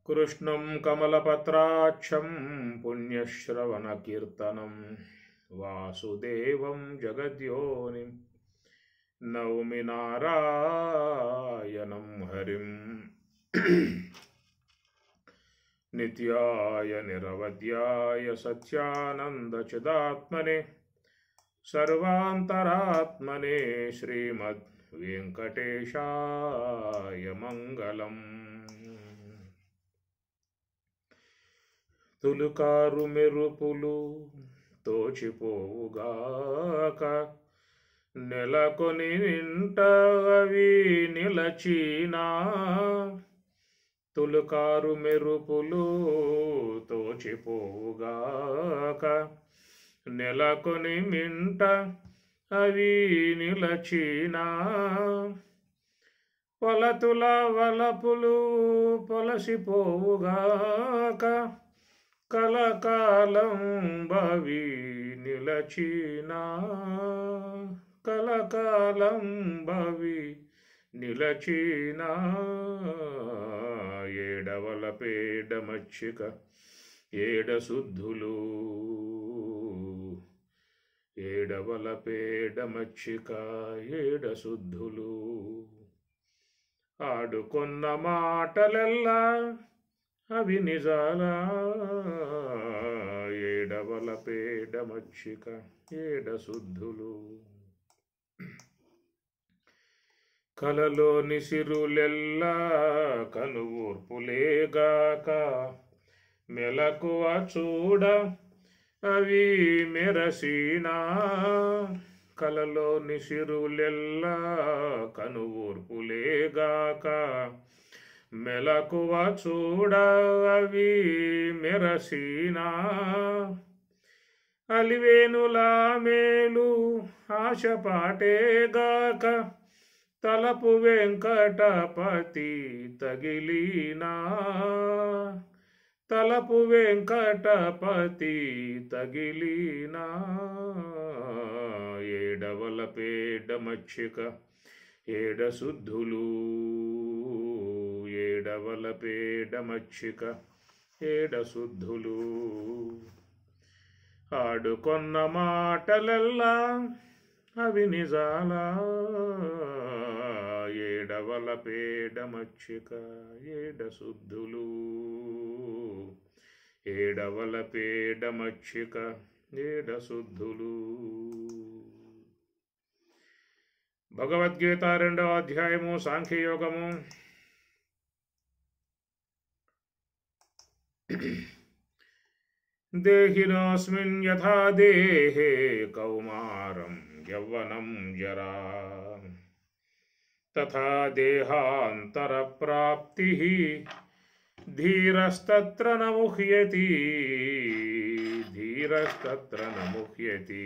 कृष्णं कमलपत्राक्षं पुण्यश्रवणकीर्तनं वासुदेवं जगद्योनिं नौमि नारायणं हरिम् नित्याय निरवध्याय सत्यानन्दचिदात्मने सर्वान्तरात्मने श्रीमद्वेङ्कटेशाय मङ्गलम्। తులుకారు మెరుపులు తోచిపోవుగాక నెలకొని నింట అవి నిలచీనా తులుకారు మెరుపులు తోచిపోవుగాక నెలకొని మింట అవి నిలచీనా పొలతుల వలపులు పొలసిపోవుగాక కలకాలం భవి నిలచీనా కలకాలం భవి నిలచీనా ఏడవల పేడ మచ్చిక ఏడ శుద్ధులు ఏడవల పేడ మచ్చిక ఏడ శుద్ధులు ఆడుకొన్న మాటలెల్లా అవి నిజాలా ఏడవల పేడ మచ్చిక ఏడ శుద్ధులు కలలోని సిరులెల్లా కనువూర్పులేగాక మెలకువ చూడ అవి మెరసీనా కలలోని సిరులెల్లా కనువూర్పులేగాక మెలకువ చూడ అవి మెరసీనా అలివేనులా మేలు ఆశపాటేగాక తలపు వెంకటపతి తగిలినా తలపు వెంకటపతి తగిలినా ఏడవల పేడ మచ్చిక ఏడ శుద్ధులు ఏడవల పేడ మచ్చిక ఏడ శుద్ధులు ఆడుకొన్న మాటలెల్లా అవి నిజాలా ఏడవల పేడ మచ్చిక ఏడ శుద్ధులు ఏడవల పేడ మచ్చిక ఏడ శుద్ధులు. భగవద్గీత 2వ అధ్యాయము సాంఖ్యయోగము. దేహినోస్మిన్ యథా దేహే కౌమారం యవ్వనం జరా తథా దేహాంతర ప్రాప్తి ధీరస్తత్ర న ముహ్యతి ధీరస్తత్ర న ముహ్యతి.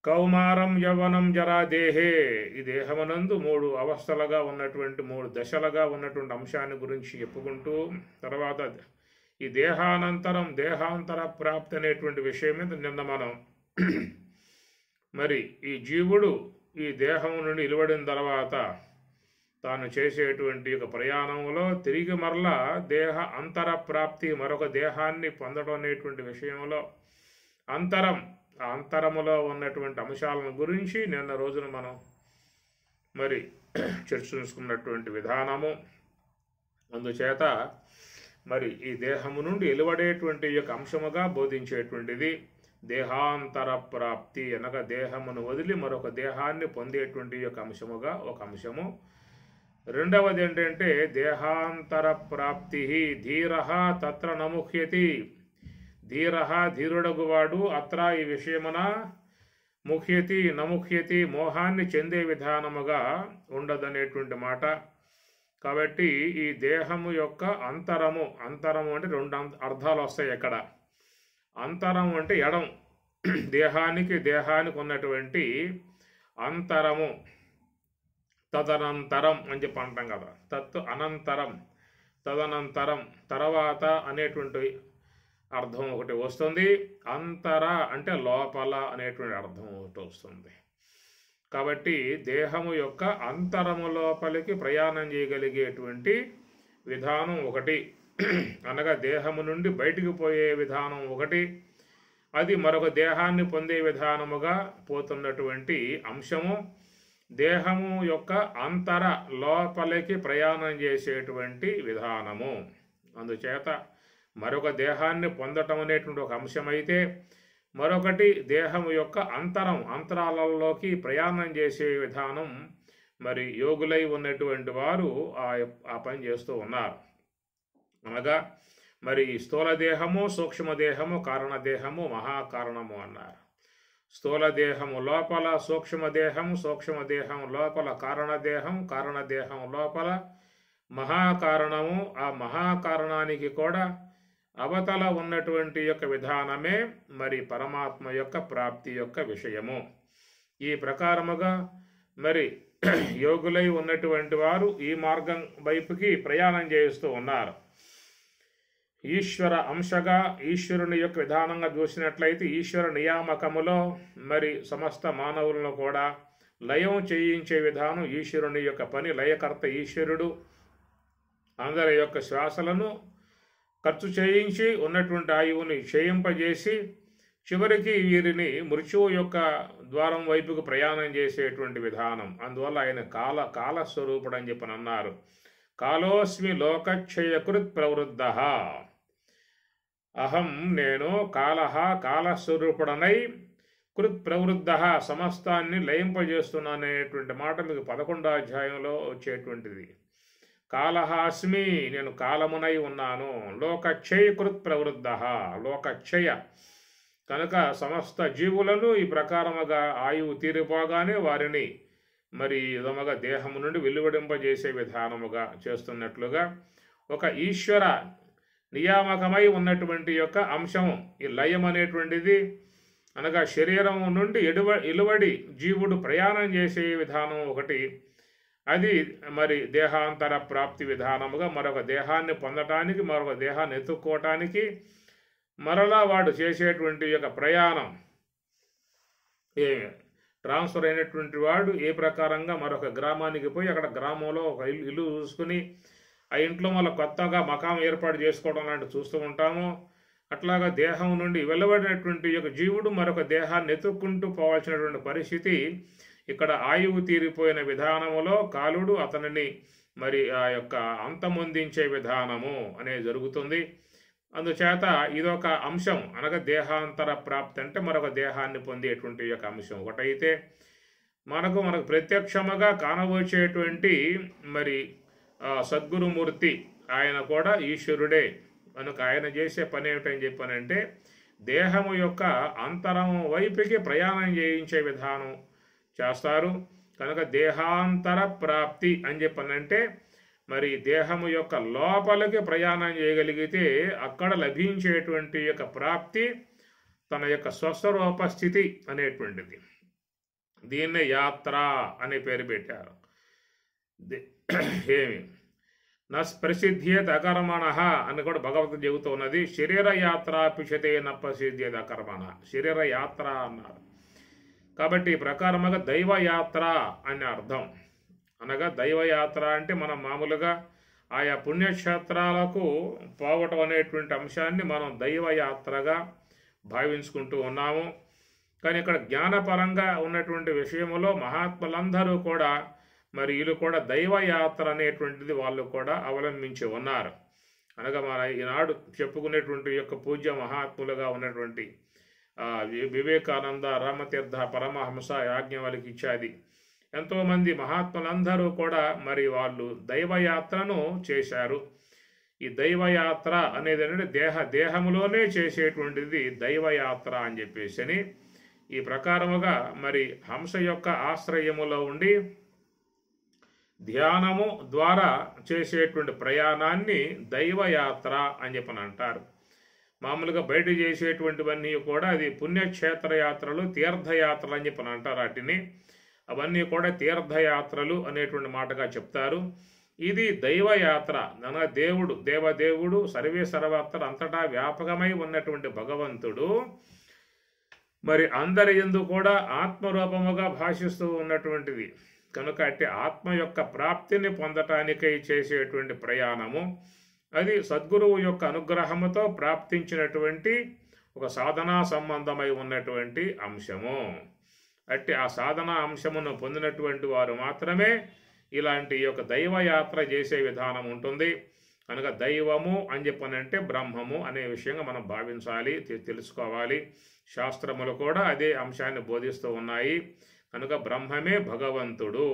కౌమారం యవ్వనం జరా దేహే, ఈ దేహమనందు 3 అవస్థలుగా ఉన్నటువంటి 3 దశలుగా ఉన్నటువంటి అంశాన్ని గురించి చెప్పుకుంటూ తర్వాత ఈ దేహానంతరం దేహాంతర ప్రాప్తి అనేటువంటి విషయం మీద నిన్న మనం మరి ఈ జీవుడు ఈ దేహం నుండి నిలబడిన తర్వాత తాను చేసేటువంటి ఒక ప్రయాణంలో తిరిగి మరలా దేహ అంతర ప్రాప్తి మరొక దేహాన్ని పొందడం అనేటువంటి విషయంలో అంతరములో ఉన్నటువంటి అంశాలను గురించి నిన్న రోజున మనం మరి చర్చించుకున్నటువంటి విధానము. అందుచేత మరి ఈ దేహము నుండి వెలువడేటువంటి యొక్క అంశముగా బోధించేటువంటిది దేహాంతర ప్రాప్తి అనగా దేహమును వదిలి మరొక దేహాన్ని పొందేటువంటి యొక్క అంశముగా ఒక అంశము. రెండవది ఏంటంటే దేహాంతర ప్రాప్తి ధీరః తత్ర నముహ్యతి. ధీరుడగువాడు అత్ర ఈ విషయమున ముఖ్యతి నముఖ్యతి మోహాన్ని చెందే విధానముగా ఉండదనేటువంటి మాట. కాబట్టి ఈ దేహము యొక్క అంతరము అంటే 2 అర్థాలు వస్తాయి అక్కడ. అంతరం అంటే ఎడం, దేహానికి ఉన్నటువంటి అంతరము. తదనంతరం అని చెప్పి అంటాం కదా, అనంతరం తదనంతరం తర్వాత అనేటువంటి అర్థం ఒకటి వస్తుంది. అంతర అంటే లోపల అనేటువంటి అర్థం ఒకటి వస్తుంది. కాబట్టి దేహము యొక్క అంతరము లోపలికి ప్రయాణం చేయగలిగేటువంటి విధానం ఒకటి, అనగా దేహము నుండి బయటికి పోయే విధానం ఒకటి, అది మరొక దేహాన్ని పొందే విధానముగా పోతున్నటువంటి అంశము, దేహము యొక్క అంతర లోపలికి ప్రయాణం చేసేటువంటి విధానము. అందుచేత మరొక దేహాన్ని పొందటం అనేటువంటి ఒక అంశమైతే, మరొకటి దేహము యొక్క అంతరాలలోకి ప్రయాణం చేసే విధానం. మరి యోగులై ఉన్నటువంటి వారు ఆ పని చేస్తూ ఉన్నారు. అనగా మరి స్థూల దేహము, సూక్ష్మదేహము, కారణదేహము, మహాకారణము అన్నారు. స్థూల దేహము లోపల సూక్ష్మదేహము, సూక్ష్మదేహం లోపల కారణదేహం, కారణదేహం లోపల మహాకారణము. ఆ మహాకారణానికి కూడా అవతల ఉన్నటువంటి యొక్క విధానమే మరి పరమాత్మ యొక్క ప్రాప్తి యొక్క విషయము. ఈ ప్రకారముగా మరి యోగులై ఉన్నటువంటి వారు ఈ మార్గం వైపుకి ప్రయాణం చేస్తూ ఉన్నారు. ఈశ్వర అంశగా, ఈశ్వరుని యొక్క విధానంగా చూసినట్లయితే ఈశ్వర నియామకములో మరి సమస్త మానవులను కూడా లయం చేయించే విధానం ఈశ్వరుని యొక్క పని. లయకర్త ఈశ్వరుడు అందరి యొక్క శ్వాసలను ఖర్చు చేయించి ఉన్నటువంటి ఆయువుని క్షయింపజేసి చివరికి వీరిని మృత్యువు యొక్క ద్వారం వైపుకు ప్రయాణం చేసేటువంటి విధానం. అందువల్ల ఆయన కాలస్వరూపుడు అని చెప్పని అన్నారు. కాలోస్మి లోకక్షయకృత్ ప్రవృద్ధ, అహం నేను కాలస్వరూపుడనై కృత్ ప్రవృద్ధ సమస్తాన్ని లయింపజేస్తున్నాననేటువంటి మాట మీకు 11వ అధ్యాయంలో వచ్చేటువంటిది. కాలహాస్మి, నేను కాలమునై ఉన్నాను. లోకక్షయ కృత్ ప్రవృద్ధ, లోకక్షయ కనుక సమస్త జీవులను ఈ ప్రకారముగా ఆయువు తీరిపోగానే వారిని మరి విధముగా దేహము నుండి వెలువడింపజేసే విధానముగా చేస్తున్నట్లుగా ఒక ఈశ్వర నియామకమై ఉన్నటువంటి యొక్క అంశము ఈ లయం అనేటువంటిది. అనగా శరీరం నుండి ఇలువడి జీవుడు ప్రయాణం చేసే విధానం ఒకటి, అది మరి దేహాంతర ప్రాప్తి విధానముగా మరొక దేహాన్ని పొందటానికి, మరొక దేహాన్ని ఎత్తుక్కోవటానికి మరలా వాడు చేసేటువంటి యొక్క ప్రయాణం. ట్రాన్స్ఫర్ అయినటువంటి వాడు ఏ ప్రకారంగా మరొక గ్రామానికి పోయి అక్కడ గ్రామంలో ఒక ఇల్లు చూసుకుని ఆ ఇంట్లో మళ్ళీ కొత్తగా మకాం ఏర్పాటు చేసుకోవడం లాంటి చూస్తూ ఉంటాము. అట్లాగా దేహం నుండి వెలువడినటువంటి యొక్క జీవుడు మరొక దేహాన్ని ఎత్తుక్కుంటూ పోవాల్సినటువంటి పరిస్థితి ఇక్కడ ఆయువు తీరిపోయిన విధానములో కాలుడు అతనిని మరి ఆ యొక్క అంతమొందించే విధానము అనేది జరుగుతుంది. అందుచేత ఇదొక అంశం, అనగా దేహాంతర ప్రాప్తి అంటే మరొక దేహాన్ని పొందేటువంటి యొక్క అంశం ఒకటైతే, మనకు ప్రత్యక్షముగా కానవచ్చేటువంటి మరి సద్గురుమూర్తి ఆయన కూడా ఈశ్వరుడే. కనుక ఆయన చేసే పని ఏమిటని చెప్పానంటే దేహము యొక్క అంతరం వైపుకి ప్రయాణం చేయించే విధానం చేస్తారు. కనుక దేహాంతర ప్రాప్తి అని చెప్పనంటే మరి దేహము యొక్క లోపలికి ప్రయాణం చేయగలిగితే అక్కడ లభించేటువంటి యొక్క ప్రాప్తి తన యొక్క స్వస్వరూప స్థితి అనేటువంటిది. దీన్నే యాత్ర అనే పేరు పెట్టారు. ఏమి నస్ప్రసిద్ధ్యేత అకర్మణ అని కూడా భగవద్గీత చెబుతూ ఉన్నది. శరీర యాత్ర పిషతే నప్రసిద్ధ్యేత అకర్మణ, శరీర యాత్ర అన్నారు. కాబట్టి ఈ ప్రకారముగా దైవయాత్ర అని అర్థం. అనగా దైవయాత్ర అంటే మనం మామూలుగా ఆయా పుణ్యక్షేత్రాలకు పోవటం అనేటువంటి అంశాన్ని మనం దైవయాత్రగా భావించుకుంటూ ఉన్నాము. కానీ ఇక్కడ జ్ఞానపరంగా ఉన్నటువంటి విషయంలో మహాత్ములందరూ కూడా మరి వీళ్ళు కూడా దైవయాత్ర అనేటువంటిది వాళ్ళు కూడా అవలంబించి ఉన్నారు. అనగా మన ఈనాడు చెప్పుకునేటువంటి యొక్క పూజ్య మహాత్ములుగా ఉన్నటువంటి వివేకానంద, రామతీర్థ, పరమహంస, యాజ్ఞవల్క్య ఇత్యాది ఎంతోమంది మహాత్ములందరూ కూడా మరి వాళ్ళు దైవయాత్రను చేశారు. ఈ దైవయాత్ర అనేది అంటే దేహములోనే చేసేటువంటిది దైవయాత్ర అని చెప్పేసి ఈ ప్రకారముగా మరి హంస యొక్క ఆశ్రయములో ఉండి ధ్యానము ద్వారా చేసేటువంటి ప్రయాణాన్ని దైవయాత్ర అని చెప్పని అంటారు. మామూలుగా బయట చేసేటువంటివన్నీ కూడా అది పుణ్యక్షేత్ర యాత్రలు, తీర్థయాత్రలు అని చెప్పని అంటారు. వాటిని అవన్నీ కూడా తీర్థయాత్రలు అనేటువంటి మాటగా చెప్తారు. ఇది దైవయాత్ర. అనగా దేవదేవుడు సర్వే సర్వత్ర అంతటా వ్యాపకమై ఉన్నటువంటి భగవంతుడు మరి అందరి యందు కూడా ఆత్మరూపముగా భాషిస్తూ ఉన్నటువంటిది. కనుక అట్టి ఆత్మ యొక్క ప్రాప్తిని పొందటానికై చేసేటువంటి ప్రయాణము అది సద్గురువు యొక్క అనుగ్రహముతో ప్రాప్తించినటువంటి ఒక సాధనా సంబంధమై ఉన్నటువంటి అంశము. అట్టి ఆ సాధనా అంశమును పొందినటువంటి వారు మాత్రమే ఇలాంటి యొక్క దైవయాత్ర చేసే విధానం ఉంటుంది. కనుక దైవము అని చెప్పనంటే బ్రహ్మము అనే విషయంగా మనం భావించాలి, తెలుసుకోవాలి. శాస్త్రములు కూడా అదే అంశాన్ని బోధిస్తూ ఉన్నాయి. కనుక బ్రహ్మమే భగవంతుడు,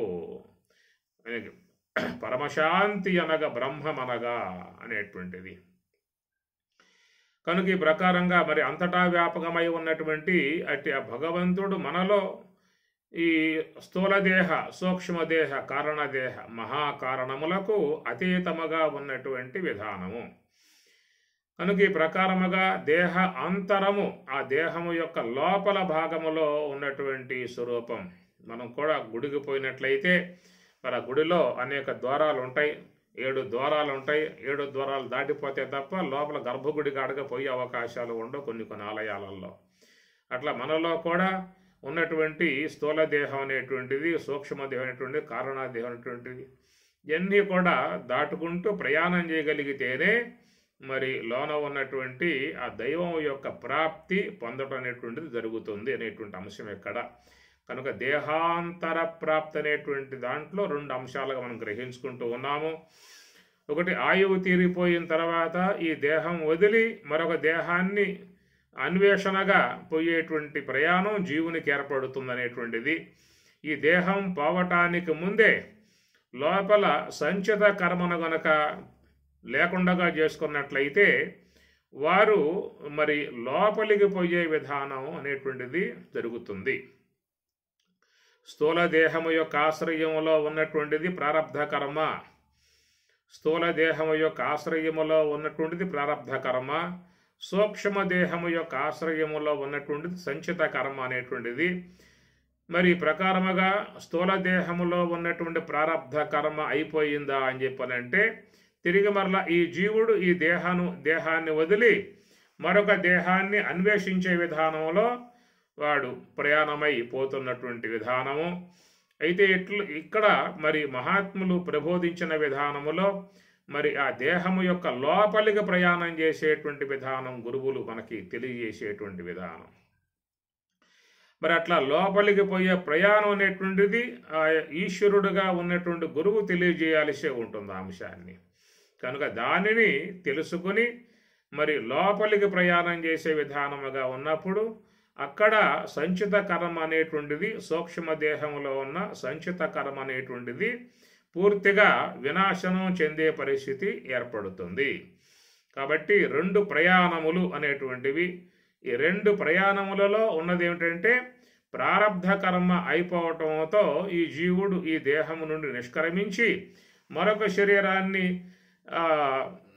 పరమశాంతి అనగా బ్రహ్మమనగా అనేటువంటిది. కనుక ఈ ప్రకారంగా మరి అంతటా వ్యాపకమై ఉన్నటువంటి అట్టి ఆ భగవంతుడు మనలో ఈ స్థూలదేహ, సూక్ష్మదేహ, కారణదేహ, మహాకారణములకు అతీతముగా ఉన్నటువంటి విధానము. కనుక ఈ ప్రకారముగా దేహ అంతరము, ఆ దేహము యొక్క లోపల భాగములో ఉన్నటువంటి స్వరూపం. మనం కూడా గుడికి పోయినట్లయితే మరి ఆ గుడిలో అనేక ద్వారాలు ఉంటాయి, 7 ద్వారాలు ఉంటాయి. 7 ద్వారాలు దాటిపోతే తప్ప లోపల గర్భగుడి కాడగా పోయే అవకాశాలు ఉండవు కొన్ని ఆలయాలలో. అట్లా మనలో కూడా ఉన్నటువంటి స్థూల దేహం అనేటువంటిది, సూక్ష్మదేహం అనేటువంటిది, కారణదేహం అనేటువంటిది ఇవన్నీ కూడా దాటుకుంటూ ప్రయాణం చేయగలిగితేనే మరి లోన ఉన్నటువంటి ఆ దైవం యొక్క ప్రాప్తి పొందడం అనేటువంటిది జరుగుతుంది అనేటువంటి అంశం ఎక్కడ. కనుక దేహాంతర ప్రాప్తి అనేటువంటి దాంట్లో 2 అంశాలుగా మనం గ్రహించుకుంటూ ఉన్నాము. ఒకటి, ఆయువు తీరిపోయిన తర్వాత ఈ దేహం వదిలి మరొక దేహాన్ని అన్వేషణగా పోయేటువంటి ప్రయాణం జీవునికి ఏర్పడుతుంది అనేటువంటిది. ఈ దేహం పోవటానికి ముందే లోపల సంచిత కర్మను గనక లేకుండా చేసుకున్నట్లయితే వారు మరి లోపలికి పోయే విధానం అనేటువంటిది జరుగుతుంది. స్థూల దేహము యొక్క ఆశ్రయములో ఉన్నటువంటిది ప్రారబ్ధ కర్మ, స్థూల దేహము యొక్క ఆశ్రయములో ఉన్నటువంటిది ప్రారబ్ధ కర్మ, సూక్ష్మదేహము యొక్క ఆశ్రయములో ఉన్నటువంటిది సంచిత కర్మ అనేటువంటిది. మరి ప్రకారముగా స్థూల దేహములో ఉన్నటువంటి ప్రారబ్ధ కర్మ అయిపోయిందా అని చెప్పనంటే తిరిగి మరలా ఈ జీవుడు ఈ దేహాన్ని వదిలి మరొక దేహాన్ని అన్వేషించే విధానంలో వాడు ప్రయాణమై పోతున్నటువంటి విధానము. అయితే ఇక్కడ మరి మహాత్ములు ప్రబోధించిన విధానములో మరి ఆ దేహము యొక్క లోపలికి ప్రయాణం చేసేటువంటి విధానం గురువులు మనకి తెలియజేసేటువంటి విధానం. మరి అట్లా లోపలికి పోయే ప్రయాణం అనేటువంటిది ఆ ఈశ్వరుడుగా ఉన్నటువంటి గురువు తెలియజేయాల్సి ఉంటుంది ఆ అంశాన్ని. కనుక దానిని తెలుసుకుని మరి లోపలికి ప్రయాణం చేసే విధానముగా ఉన్నప్పుడు అక్కడ సంచిత కర్మ అనేటువంటిది, సూక్ష్మదేహంలో ఉన్న సంచిత కర్మ అనేటువంటిది పూర్తిగా వినాశనం చెందే పరిస్థితి ఏర్పడుతుంది. కాబట్టి 2 ప్రయాణములు అనేటువంటివి, ఈ 2 ప్రయాణములలో ఉన్నది ఏమిటంటే ప్రారబ్ధ కర్మ అయిపోవటంతో ఈ జీవుడు ఈ దేహము నుండి నిష్క్రమించి మరొక శరీరాన్ని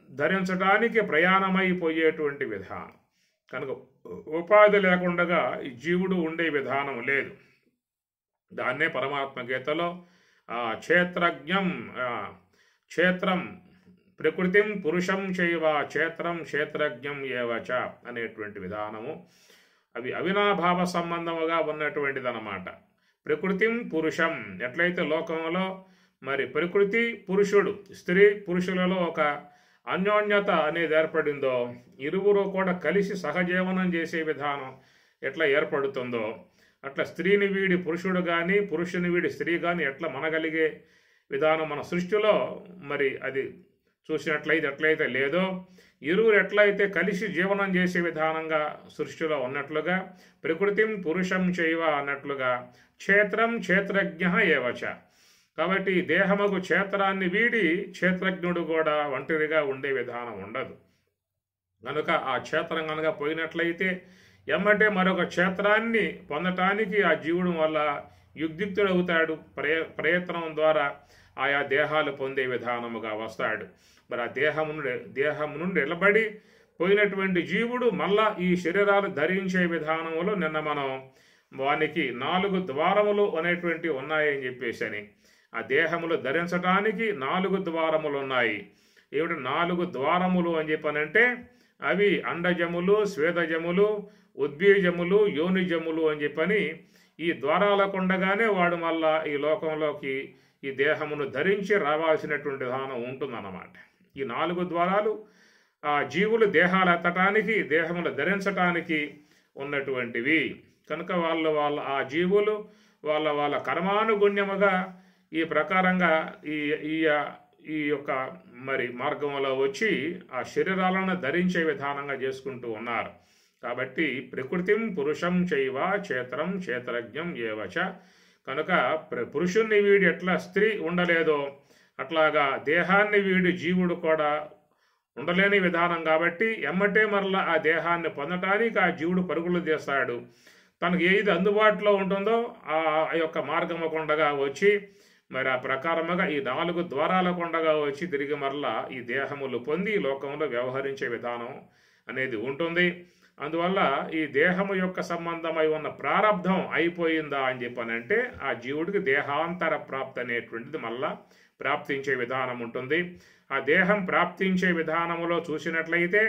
ధరించడానికి ప్రయాణమైపోయేటువంటి విధానం. కనుక ఉపాధి లేకుండా ఈ జీవుడు ఉండే విధానం లేదు. దాన్నే పరమాత్మ గీతలో క్షేత్రం ప్రకృతిం పురుషం చైవ క్షేత్రం క్షేత్రజ్ఞం ఏవచ అనేటువంటి విధానము అవి అవినాభావ సంబంధముగా ఉన్నటువంటిది అన్నమాట. ప్రకృతిం పురుషం, ఎట్లయితే లోకంలో మరి ప్రకృతి పురుషుడు, స్త్రీ పురుషులలో ఒక అన్యోన్యత అనేది ఏర్పడిందో, ఇరువురు కూడా కలిసి సహజీవనం చేసే విధానం ఎట్లా ఏర్పడుతుందో అట్లా స్త్రీని వీడి పురుషుడు కానీ పురుషుని వీడి స్త్రీ కానీ ఎట్లా మనగలిగే విధానం మన సృష్టిలో మరి అది చూసినట్లయితే ఎట్లయితే లేదో, ఇరువురు ఎట్లయితే కలిసి జీవనం చేసే విధానంగా సృష్టిలో ఉన్నట్లుగా ప్రకృతిం పురుషం చైవ అన్నట్లుగా క్షేత్రం క్షేత్రజ్ఞ ఏవచ. కాబట్టి దేహముకు క్షేత్రాన్ని వీడి క్షేత్రజ్ఞుడు కూడా ఒంటరిగా ఉండే విధానం ఉండదు. కనుక ఆ క్షేత్రం కనుక పోయినట్లయితే ఎమ్మటే మరొక క్షేత్రాన్ని పొందటానికి ఆ జీవుడు వల్ల యుగ్దిక్తుడవుతాడు. ప్రయత్నం ద్వారా ఆయా దేహాలు పొందే విధానముగా వస్తాడు. మరి ఆ దేహము నుండి నిలబడి పోయినటువంటి జీవుడు మళ్ళా ఈ శరీరాలు ధరించే విధానంలో నిన్న మనం వానికి 4 ద్వారములు అనేటువంటి ఉన్నాయని చెప్పేసి ఆ దేహములు ధరించడానికి 4 ద్వారములు ఉన్నాయి. ఏమిటి 4 ద్వారములు అని చెప్పనంటే అవి అండజములు, స్వేదజములు, ఉద్బీజములు, యోనిజములు అని చెప్పని ఈ ద్వారాలకు ఉండగానే వాడు మళ్ళా ఈ లోకంలోకి ఈ దేహమును ధరించి రావాల్సినటువంటి విధానం ఉంటుందన్నమాట. ఈ 4 ద్వారాలు ఆ జీవులు దేహాలు ఎత్తటానికి, దేహములు ధరించటానికి ఉన్నటువంటివి కనుక వాళ్ళ ఆ జీవులు వాళ్ళ కర్మానుగుణ్యముగా ఈ ప్రకారంగా ఈ ఈ ఈ యొక్క మరి మార్గంలో వచ్చి ఆ శరీరాలను ధరించే విధానంగా చేసుకుంటూ ఉన్నారు. కాబట్టి ప్రకృతిం పురుషం చైవ క్షేత్రం క్షేత్రజ్ఞం ఏవచ. కనుక పురుషుణ్ణి వీడి ఎట్లా స్త్రీ ఉండలేదో అట్లాగా దేహాన్ని వీడి జీవుడు కూడా ఉండలేని విధానం. కాబట్టి ఎమ్మటే మరలా ఆ దేహాన్ని పొందటానికి ఆ జీవుడు పరుగులు తీస్తాడు. తనకు ఏది అందుబాటులో ఉంటుందో ఆ యొక్క మార్గము కొండగా వచ్చి మరి ఆ ప్రకారముగా ఈ 4 ద్వారాల కొండగా వచ్చి తిరిగి మరలా ఈ దేహములు పొంది లోకంలో వ్యవహరించే విధానం అనేది ఉంటుంది. అందువల్ల ఈ దేహము యొక్క సంబంధమై ఉన్న ప్రారంధం అయిపోయిందా అని చెప్పానంటే ఆ జీవుడికి దేహాంతర ప్రాప్తి అనేటువంటిది మళ్ళా ప్రాప్తించే విధానం ఉంటుంది. ఆ దేహం ప్రాప్తించే విధానములో చూసినట్లయితే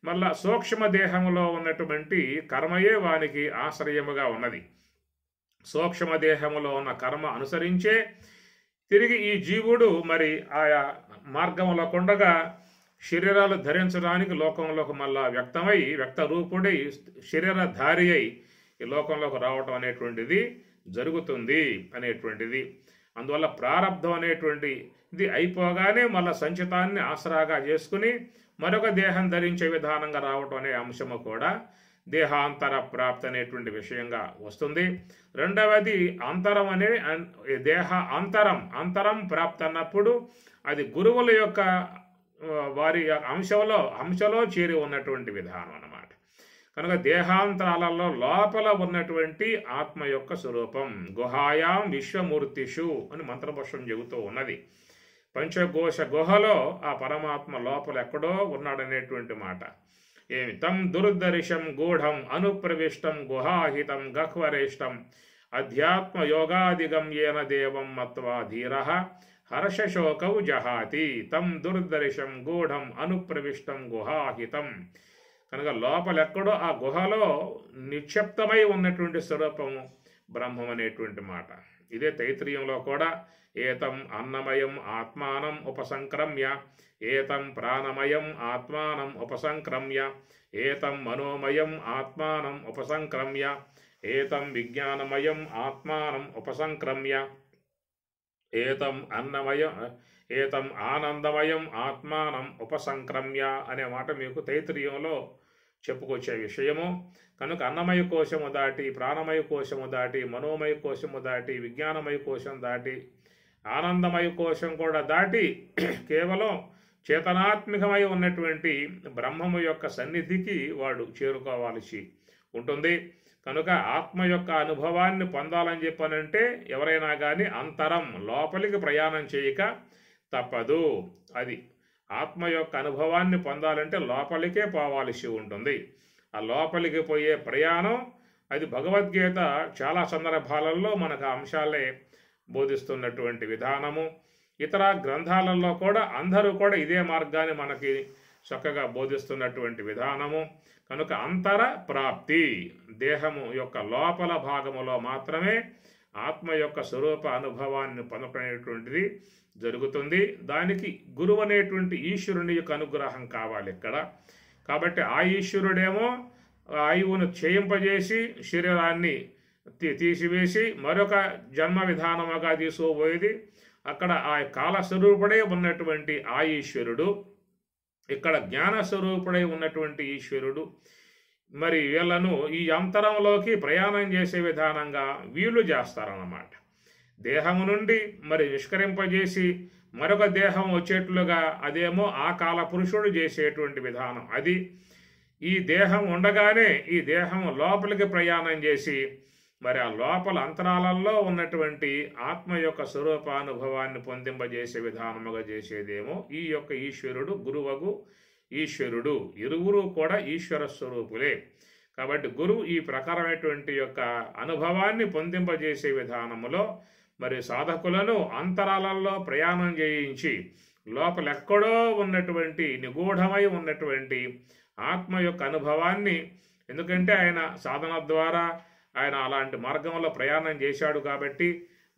మళ్ళా సూక్ష్మ దేహములో ఉన్నటువంటి కర్మయే వానికి ఆశ్రయముగా ఉన్నది. సూక్ష్మ దేహములో ఉన్న కర్మ అనుసరించే తిరిగి ఈ జీవుడు మరి ఆయా మార్గంలో కొండగా శరీరాలు ధరించడానికి లోకంలోకి మళ్ళా వ్యక్తమై వ్యక్త రూపుడై శరీరధారి అయి ఈ లోకంలోకి రావటం అనేటువంటిది జరుగుతుంది అనేటువంటిది. అందువల్ల ప్రారంధం అనేటువంటి ఇది అయిపోగానే మళ్ళా సంచితాన్ని ఆసరాగా చేసుకుని మరొక దేహం ధరించే విధానంగా రావటం అనే అంశము కూడా దేహాంతర ప్రాప్తి అనేటువంటి విషయంగా వస్తుంది. రెండవది అంతరం అనే దేహ అంతరం ప్రాప్తి అన్నప్పుడు అది గురువుల యొక్క వారి అంశలో చేరి ఉన్నటువంటి విధానం అన్నమాట. కనుక దేహాంతరాలలో లోపల ఉన్నటువంటి ఆత్మ యొక్క స్వరూపం గుహాయాం విశ్వమూర్తిషు అని మంత్రపుష్పం చెబుతూ ఉన్నది. పంచకోశ గుహలో ఆ పరమాత్మ లోపల ఎక్కడో ఉన్నాడనేటువంటి మాట. ఏమి తం దుర్దర్శం గూఢం అనుప్రవిష్టం గుహాహితం గహ్వరేష్టం అధ్యాత్మ యోగాదిగమ్యేన దేవం మత్వా ధీరః హర్షశోకౌ జహాతి. తం దుర్దర్శం గూఢం అనుప్రవిష్టం గుహాహితం. కనుక లోపలెక్కడో ఆ గుహలో నిక్షిప్తమై ఉన్నటువంటి స్వరూపము బ్రహ్మం అనేటువంటి మాట. ఇదే తైత్రీయంలో కూడా ఏతం అన్నమయం ఆత్మానం ఉపసంక్రమ్య ఏతం ప్రాణమయం ఆత్మానం ఉపసంక్రమ్య ఏతం మనోమయం ఆత్మానం ఉపసంక్రమ్య ఏతం విజ్ఞానమయం ఆత్మానం ఉపసంక్రమ్య ఏతం ఆనందమయం ఆత్మానం ఉపసంక్రమ్య అనే మాట మీకు తైత్రీయంలో చెప్పుకొచ్చే విషయము. కనుక అన్నమయ కోశము దాటి ప్రాణమయ కోశము దాటి మనోమయ కోశము దాటి విజ్ఞానమయ కోశం దాటి ఆనందమయ కోశం కూడా దాటి కేవలం చేతనాత్మకమై ఉన్నటువంటి బ్రహ్మము యొక్క సన్నిధికి వాడు చేరుకోవాల్సి ఉంటుంది. కనుక ఆత్మ యొక్క అనుభవాన్ని పొందాలని చెప్పానంటే ఎవరైనా కానీ అంతరం లోపలికి ప్రయాణం చేయక తప్పదు. అది ఆత్మ యొక్క అనుభవాన్ని పొందాలంటే లోపలికే పోవాల్సి ఉంటుంది. ఆ లోపలికి పోయే ప్రయాణం అది భగవద్గీత చాలా సందర్భాలలో మనకు ఆ అంశాలే బోధిస్తున్నటువంటి విధానము. ఇతర గ్రంథాలలో కూడా అందరూ కూడా ఇదే మార్గాన్ని మనకి చక్కగా బోధిస్తున్నటువంటి విధానము. కనుక అంతర ప్రాప్తి దేహము యొక్క లోపల భాగములో మాత్రమే ఆత్మ యొక్క స్వరూప అనుభవాన్ని పొందటనేటువంటిది జరుగుతుంది. దానికి గురువు అనేటువంటి ఈశ్వరుని యొక్క అనుగ్రహం కావాలి ఇక్కడ. కాబట్టి ఆ ఈశ్వరుడేమో ఆయువును క్షయింపజేసి శరీరాన్ని తీసివేసి మరొక జన్మ విధానముగా తీసుకోబోయేది. అక్కడ ఆ కాలస్వరూపుడై ఉన్నటువంటి ఆ ఈశ్వరుడు, ఇక్కడ జ్ఞానస్వరూపుడై ఉన్నటువంటి ఈశ్వరుడు మరి వీళ్ళను ఈ అంతరంలోకి ప్రయాణం చేసే విధానంగా వీళ్ళు చేస్తారన్నమాట. దేహము నుండి మరి నిష్కరింపజేసి మరొక దేహం వచ్చేట్లుగా అదేమో ఆ కాల పురుషుడు చేసేటువంటి విధానం. అది ఈ దేహం ఉండగానే ఈ దేహం లోపలికి ప్రయాణం చేసి మరి ఆ లోపల అంతరాలలో ఉన్నటువంటి ఆత్మ యొక్క స్వరూపానుభవాన్ని పొందింపజేసే విధానముగా చేసేదేమో ఈ యొక్క ఈశ్వరుడు, గురువగు ఈశ్వరుడు. ఇరువురు కూడా ఈశ్వర స్వరూపులే. కాబట్టి గురువు ఈ ప్రకారమైనటువంటి యొక్క అనుభవాన్ని పొందింపజేసే విధానములో మరి సాధకులను అంతరాలలో ప్రయాణం చేయించి లోపలెక్కడో ఉన్నటువంటి నిగూఢమై ఉన్నటువంటి ఆత్మ యొక్క అనుభవాన్ని, ఎందుకంటే ఆయన సాధన ద్వారా ఆయన అలాంటి మార్గంలో ప్రయాణం చేశాడు కాబట్టి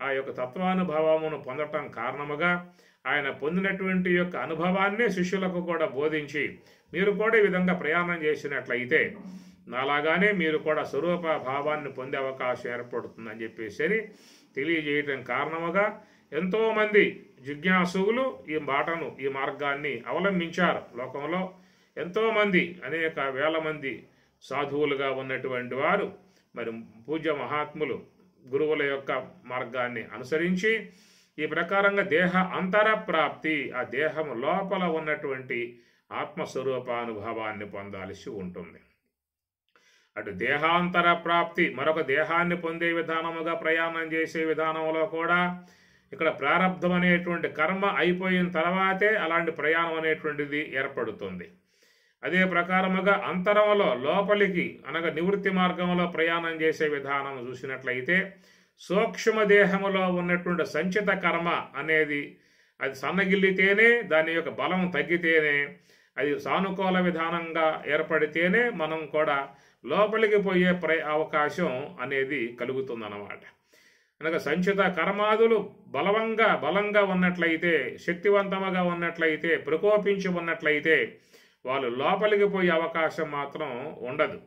ఆ యొక్క తత్వానుభవమును పొందటం కారణముగా ఆయన పొందినటువంటి యొక్క అనుభవాన్ని శిష్యులకు కూడా బోధించి మీరు కూడా ఈ విధంగా ప్రయాణం చేసినట్లయితే నాలాగానే మీరు కూడా స్వరూప భావాన్ని పొందే అవకాశం ఏర్పడుతుందని చెప్పేసి తెలియజేయటం కారణముగా ఎంతోమంది జిజ్ఞాసువులు ఈ మార్గాన్ని అవలంబించారు. లోకంలో ఎంతోమంది అనేక వేల మంది సాధువులుగా ఉన్నటువంటి వారు మరి పూజ్య మహాత్ములు గురువుల యొక్క మార్గాన్ని అనుసరించి ఈ ప్రకారంగా దేహ అంతర ప్రాప్తి, ఆ దేహము లోపల ఉన్నటువంటి ఆత్మస్వరూపానుభవాన్ని పొందాల్సి ఉంటుంది. అటు దేహాంతర ప్రాప్తి, మరొక దేహాన్ని పొందే విధానముగా ప్రయాణం చేసే విధానంలో కూడా ఇక్కడ ప్రారంధం అనేటువంటి కర్మ అయిపోయిన తర్వాతే అలాంటి ప్రయాణం అనేటువంటిది ఏర్పడుతుంది. అదే ప్రకారముగా అంతరంలో లోపలికి అనగా నివృత్తి మార్గంలో ప్రయాణం చేసే విధానం చూసినట్లయితే సూక్ష్మదేహములో ఉన్నటువంటి సంచిత కర్మ అనేది అది సన్నగిల్లితేనే, దాని యొక్క బలం తగ్గితేనే, అది సానుకూల విధానంగా ఏర్పడితేనే మనం కూడా లోపలికి పోయే అవకాశం అనేది కలుగుతుందన్నమాట. అనగా సంచిత కర్మాదులు బలంగా ఉన్నట్లయితే, శక్తివంతముగా ఉన్నట్లయితే, ప్రకోపించి ఉన్నట్లయితే వాళ్ళు లోపలికి పోయే అవకాశం మాత్రం ఉండదు.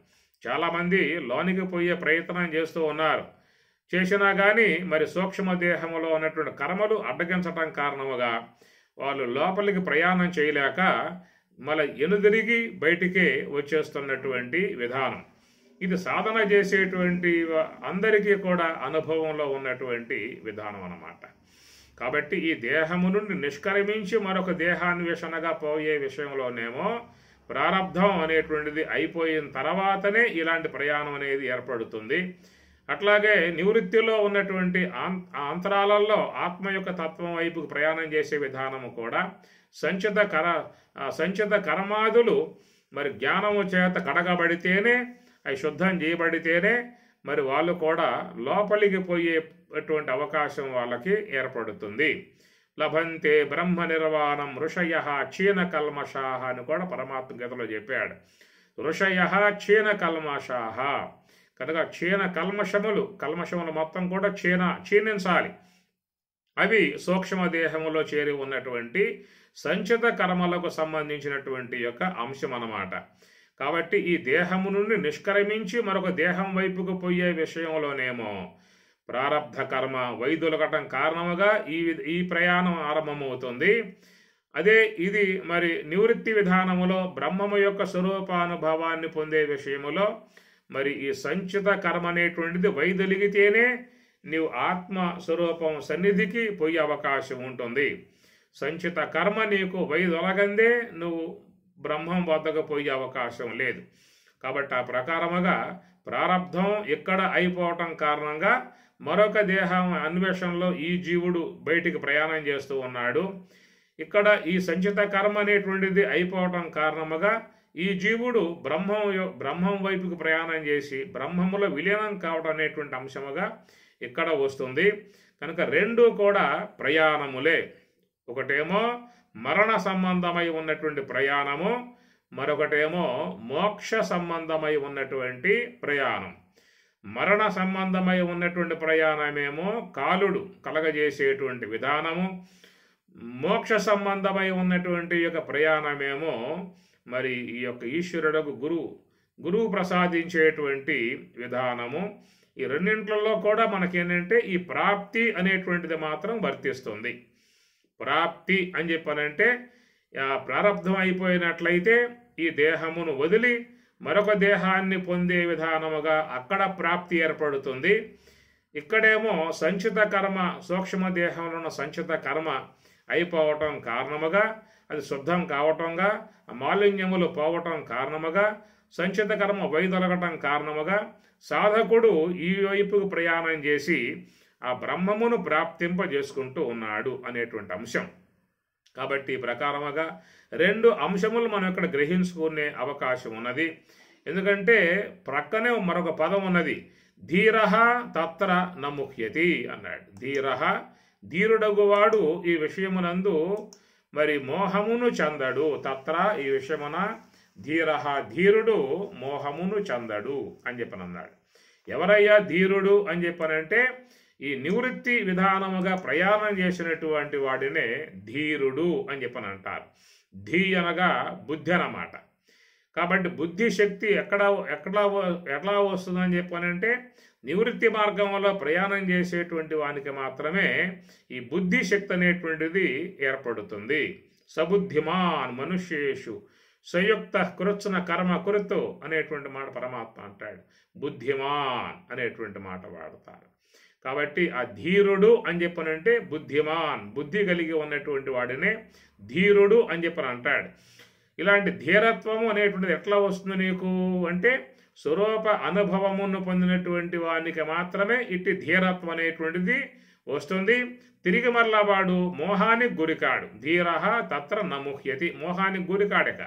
చాలామంది లోనికి పోయే ప్రయత్నం చేస్తూ ఉన్నారు. చేసినా కానీ మరి సూక్ష్మదేహంలో ఉన్నటువంటి కర్మలు అడ్డగించటం కారణముగా వాళ్ళు లోపలికి ప్రయాణం చేయలేక మళ్ళీ ఎనుదిరిగి బయటికే వచ్చేస్తున్నటువంటి విధానం. ఇది సాధన చేసేటువంటి అందరికీ కూడా అనుభవంలో ఉన్నటువంటి విధానం అన్నమాట. కాబట్టి ఈ దేహము నుండి నిష్క్రమించి మరొక దేహాన్వేషణగా పోయే విషయంలోనేమో ప్రారంధం అనేటువంటిది అయిపోయిన తర్వాతనే ఇలాంటి ప్రయాణం అనేది ఏర్పడుతుంది. అట్లాగే నివృత్తిలో ఉన్నటువంటి అంతరాలలో ఆత్మ యొక్క తత్వం వైపుకు ప్రయాణం చేసే విధానము కూడా సంచిత కర్మాదులు మరి జ్ఞానము చేత కడగబడితేనే, అవి శుద్ధం చేయబడితేనే మరి వాళ్ళు కూడా లోపలికి పోయేటువంటి అవకాశం వాళ్ళకి ఏర్పడుతుంది. లభంతే బ్రహ్మ నిర్వాణం ఋషయ క్షీణ కల్మషాహ అని కూడా పరమాత్మ గీతలో చెప్పాడు. ఋషయ క్షీణ కల్మషాహ కనుక కల్మషములు మొత్తం కూడా క్షీణించాలి. అవి సూక్ష్మదేహములో చేరి ఉన్నటువంటి సంచిత కర్మలకు సంబంధించినటువంటి యొక్క అంశం అన్నమాట. కాబట్టి ఈ దేహము నుండి నిష్క్రమించి మరొక దేహం వైపుకు పోయే విషయంలోనేమో ప్రారబ్ధ కర్మ వైదొలగటం కారణముగా ఈ ప్రయాణం ఆరంభమవుతుంది. అదే ఇది మరి నివృత్తి విధానములో బ్రహ్మము యొక్క స్వరూపానుభవాన్ని పొందే విషయములో మరి ఈ సంచిత కర్మ అనేటువంటిది వైదొలిగితేనే నీవు ఆత్మ స్వరూపం సన్నిధికి పోయే అవకాశం ఉంటుంది. సంచిత కర్మ నీకు వైదొలగందే నువ్వు బ్రహ్మం వద్దకు పోయే అవకాశం లేదు. కాబట్టి ఆ ప్రకారముగా ప్రారబ్ధం ఇక్కడ అయిపోవటం కారణంగా మరొక దేహం అన్వేషణలో ఈ జీవుడు బయటికి ప్రయాణం చేస్తూ ఉన్నాడు. ఇక్కడ ఈ సంచిత కర్మ అనేటువంటిది అయిపోవటం కారణముగా ఈ జీవుడు బ్రహ్మం వైపుకి ప్రయాణం చేసి బ్రహ్మములో విలీనం కావడం అనేటువంటి అంశముగా ఇక్కడ వస్తుంది. కనుక రెండు కూడా ప్రయాణములే. ఒకటేమో మరణ సంబంధమై ఉన్నటువంటి ప్రయాణము, మరొకటేమో మోక్ష సంబంధమై ఉన్నటువంటి ప్రయాణం. మరణ సంబంధమై ఉన్నటువంటి ప్రయాణమేమో కాలుడు కలగజేసేటువంటి విధానము, మోక్ష సంబంధమై ఉన్నటువంటి యొక్క ప్రయాణమేమో మరి ఈ యొక్క ఈశ్వరుడకు గురువు ప్రసాదించేటువంటి విధానము. ఈ రెండింట్లలో కూడా మనకేంటంటే ఈ ప్రాప్తి అనేటువంటిది మాత్రం వర్తిస్తుంది. ప్రాప్తి అని చెప్పనంటే ప్రారబ్ధం అయిపోయినట్లయితే ఈ దేహమును వదిలి మరొక దేహాన్ని పొందే విధానముగా అక్కడ ప్రాప్తి ఏర్పడుతుంది. ఇక్కడేమో సంచిత కర్మ, సూక్ష్మ దేహంలో ఉన్న సంచిత కర్మ అయిపోవటం కారణముగా, అది శుద్ధం కావటంగా, మాలిన్యములు పోవటం కారణముగా, సంచిత కర్మ వైదొలగటం కారణముగా సాధకుడు ఈ వైపుకు ప్రయాణం చేసి ఆ బ్రహ్మమును ప్రాప్తింపజేసుకుంటూ ఉన్నాడు అనేటువంటి అంశం. కాబట్టి ఈ ప్రకారముగా రెండు అంశములు మనం ఇక్కడ గ్రహించుకునే అవకాశం ఉన్నది. ఎందుకంటే ప్రక్కనే మరొక పదం ఉన్నది, ధీరః తత్ర నముహ్యతి అన్నాడు. ధీరుడగువాడు ఈ విషయమునందు మరి మోహమును చెందడు. తత్ర ఈ విషయమున ధీరుడు మోహమును చెందడు అని చెప్పనన్నాడు. ఎవరయ్యా ధీరుడు అని చెప్పనంటే ఈ నివృత్తి విధానముగా ప్రయాణం చేసినటువంటి వాడినే ధీరుడు అని చెప్పని అంటారు. ధీ అనగా బుద్ధి అన్నమాట. కాబట్టి బుద్ధి శక్తి ఎట్లా వస్తుందని చెప్పనంటే నివృత్తి మార్గంలో ప్రయాణం చేసేటువంటి వానికి మాత్రమే ఈ బుద్ధి శక్తి అనేటువంటిది ఏర్పడుతుంది. సబుద్ధిమాన్ మనుష్యేషు సంయుక్త కృత్స్న కర్మ కృతు అనేటువంటి మాట పరమాత్మ అంటాడు. బుద్ధిమాన్ అనేటువంటి మాట వాడతారు. కాబట్టి ఆ ధీరుడు అని చెప్పనంటే బుద్ధిమాన్, బుద్ధి కలిగి ఉన్నటువంటి వాడినే ధీరుడు అని చెప్పని అంటాడు. ఇలాంటి ధీరత్వము అనేటువంటిది ఎట్లా వస్తుంది నీకు అంటే స్వరూప అనుభవమును పొందినటువంటి వానికి మాత్రమే ఇట్టి ధీరత్వం అనేటువంటిది వస్తుంది. తిరిగి మరలా వాడు మోహానికి గురికాడు. ధీర తత్ర నముహ్యతి, మోహానికి గురికాడక.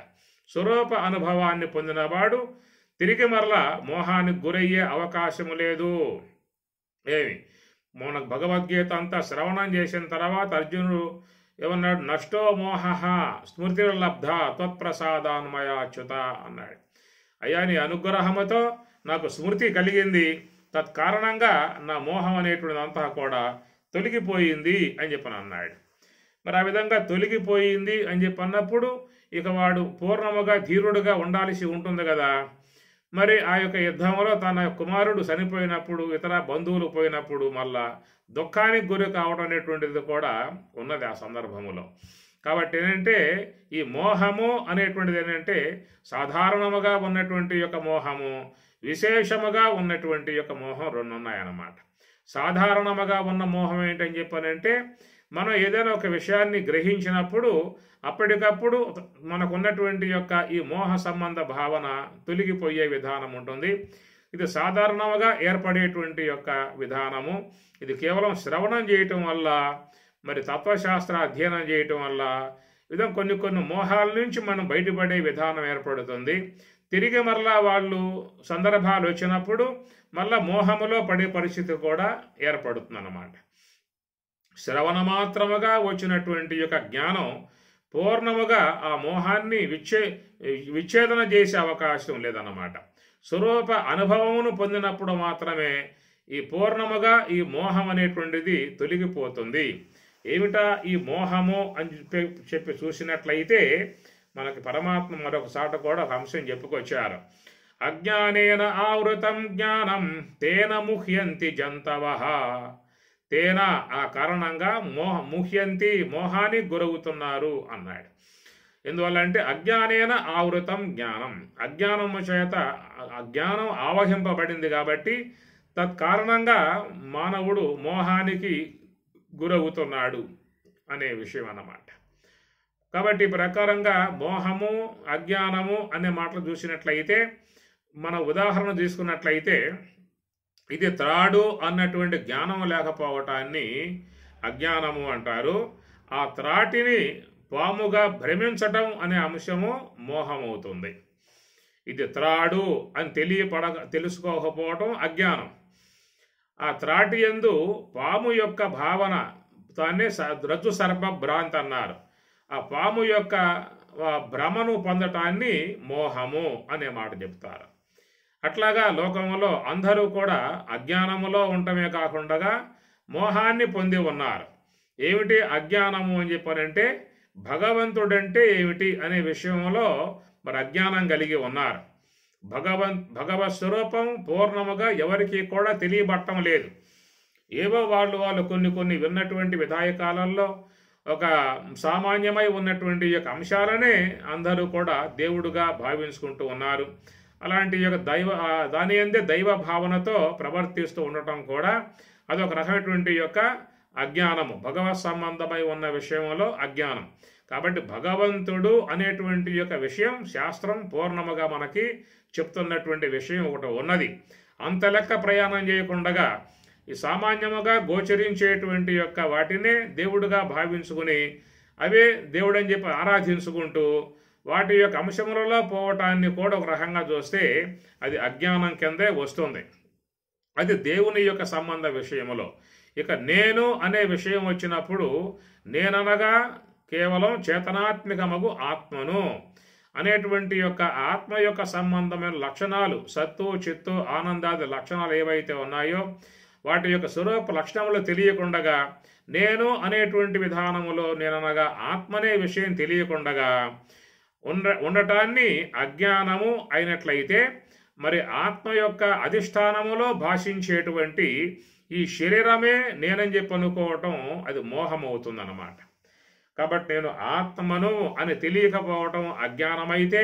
స్వరూప అనుభవాన్ని పొందినవాడు తిరిగి మరలా మోహానికి గురయ్యే అవకాశము లేదు. మనకు భగవద్గీత అంతా శ్రవణం చేసిన తర్వాత అర్జునుడు ఏమన్నాడు? నష్టో మోహ స్మృతిర్లబ్ధ త్వత్ప్రసాదాన్మయాచ్యుత అన్నాడు. అయ్యా నీ అనుగ్రహముతో నాకు స్మృతి కలిగింది, తత్కారణంగా నా మోహం అనేటువంటిది అంతా కూడా తొలగిపోయింది అని చెప్పని అన్నాడు. మరి ఆ విధంగా తొలగిపోయింది అని చెప్పి అన్నప్పుడు ఇక వాడు పూర్ణముగా ధీరుడుగా ఉండాల్సి ఉంటుంది కదా. మరి ఆ యొక్క యుద్ధంలో తన కుమారుడు చనిపోయినప్పుడు, ఇతర బంధువులు పోయినప్పుడు మళ్ళా దుఃఖానికి గురి కావడం అనేటువంటిది కూడా ఉన్నది ఆ సందర్భములో. కాబట్టి ఏంటంటే ఈ మోహము అనేటువంటిది ఏంటంటే సాధారణముగా ఉన్నటువంటి యొక్క మోహము, విశేషముగా ఉన్నటువంటి యొక్క మోహం రెండు ఉన్నాయన్నమాట. సాధారణముగా ఉన్న మోహం ఏంటని చెప్పానంటే మనం ఏదైనా ఒక విషయాన్ని గ్రహించినప్పుడు అప్పటికప్పుడు మనకున్నటువంటి యొక్క ఈ మోహ సంబంధ భావన తొలగిపోయే విధానం ఉంటుంది. ఇది సాధారణంగా ఏర్పడేటువంటి యొక్క విధానము. ఇది కేవలం శ్రవణం చేయటం వల్ల, మరి తత్వశాస్త్ర అధ్యయనం చేయటం వల్ల విధంగా కొన్ని మోహాల నుంచి మనం బయటపడే విధానం ఏర్పడుతుంది. తిరిగి మరలా వాళ్ళు సందర్భాలు వచ్చినప్పుడు మళ్ళా మోహములో పడే పరిస్థితి కూడా ఏర్పడుతుంది అన్నమాట. శ్రవణ మాత్రముగా వచ్చినటువంటి యొక్క జ్ఞానం పూర్ణముగా ఆ మోహాన్ని విచ్ఛేదన చేసే అవకాశం లేదన్నమాట. స్వరూప అనుభవమును పొందినప్పుడు మాత్రమే ఈ పూర్ణముగా ఈ మోహం అనేటువంటిది తొలగిపోతుంది. ఏమిటా ఈ మోహము అని చెప్పి చూసినట్లయితే మనకి పరమాత్మ మరొక సాట కూడా ఒక అంశం చెప్పుకొచ్చారు. అజ్ఞానేన ఆవృతం జ్ఞానం తేన ముహ్యంతి జంతవః. తేన ఆ కారణంగా ముహ్యంతి మోహానికి గురవుతున్నారు అన్నాడు. ఎందువల్ల అంటే అజ్ఞానేన ఆవృతం జ్ఞానం, అజ్ఞానము చేత అజ్ఞానం ఆవహింపబడింది కాబట్టి తత్కారణంగా మానవుడు మోహానికి గురవుతున్నాడు అనే విషయం అన్నమాట. కాబట్టి ప్రకారంగా మోహము అజ్ఞానము అనే మాటలు చూసినట్లయితే, మన ఉదాహరణ తీసుకున్నట్లయితే ఇది త్రాడు అన్నటువంటి జ్ఞానం లేకపోవటాన్ని అజ్ఞానము అంటారు. ఆ త్రాటిని పాముగా భ్రమించటం అనే అంశము మోహమవుతుంది. ఇది త్రాడు అని తెలుసుకోకపోవటం అజ్ఞానం. ఆ త్రాటి యందు పాము యొక్క భావన, దాన్నే రజ్జు సర్ప భ్రాంతి అన్నారు. ఆ పాము యొక్క భ్రమను పొందటాన్ని మోహము అనే మాట చెప్తారు. అట్లాగా లోకంలో అందరూ కూడా అజ్ఞానములో ఉండటమే కాకుండా మోహాన్ని పొంది ఉన్నారు. ఏమిటి అజ్ఞానము అని చెప్పారంటే భగవంతుడంటే ఏమిటి అనే విషయంలో మరి అజ్ఞానం కలిగి ఉన్నారు. భగవత్ స్వరూపం పూర్ణముగా ఎవరికి కూడా తెలియబట్టం లేదు. ఏవో వాళ్ళు కొన్ని విన్నటువంటి విధాయకాలలో ఒక సామాన్యమై ఉన్నటువంటి యొక్క అంశాలనే అందరూ కూడా దేవుడుగా భావించుకుంటూ ఉన్నారు. అలాంటి యొక్క దాని అందే దైవ భావనతో ప్రవర్తిస్తూ ఉండటం కూడా అదొక రకమైనటువంటి యొక్క అజ్ఞానము, భగవత్ సంబంధమై ఉన్న విషయంలో అజ్ఞానం. కాబట్టి భగవంతుడు అనేటువంటి యొక్క విషయం శాస్త్రం పూర్ణముగా మనకి చెప్తున్నటువంటి విషయం ఒకటి ఉన్నది. అంత లెక్క ప్రయాణం చేయకుండా ఈ సామాన్యముగా గోచరించేటువంటి యొక్క వాటినే దేవుడుగా భావించుకుని అవే దేవుడని చెప్పి ఆరాధించుకుంటూ వాటి యొక్క అంశములలో పోవటాన్ని కూడా ఒక రకంగా చూస్తే అది అజ్ఞానం కిందే వస్తుంది. అది దేవుని యొక్క సంబంధ విషయములో. ఇక నేను అనే విషయం వచ్చినప్పుడు నేననగా కేవలం చేతనాత్మికమగు ఆత్మను. అనేటువంటి యొక్క ఆత్మ యొక్క సంబంధమైన లక్షణాలు, సత్తు చిత్తు ఆనందాది లక్షణాలు ఏవైతే ఉన్నాయో వాటి యొక్క స్వరూప లక్షణములు తెలియకుండగా నేను అనేటువంటి విధానములో నేననగా ఆత్మనే విషయం తెలియకుండగా ఉండటాన్ని అజ్ఞానము అయినట్లయితే మరి ఆత్మ యొక్క అధిష్టానములో భాషించేటువంటి ఈ శరీరమే నేనని చెప్పి అనుకోవటం అది మోహం అవుతుందన్నమాట. కాబట్టి నేను ఆత్మను అని తెలియకపోవటం అజ్ఞానమైతే,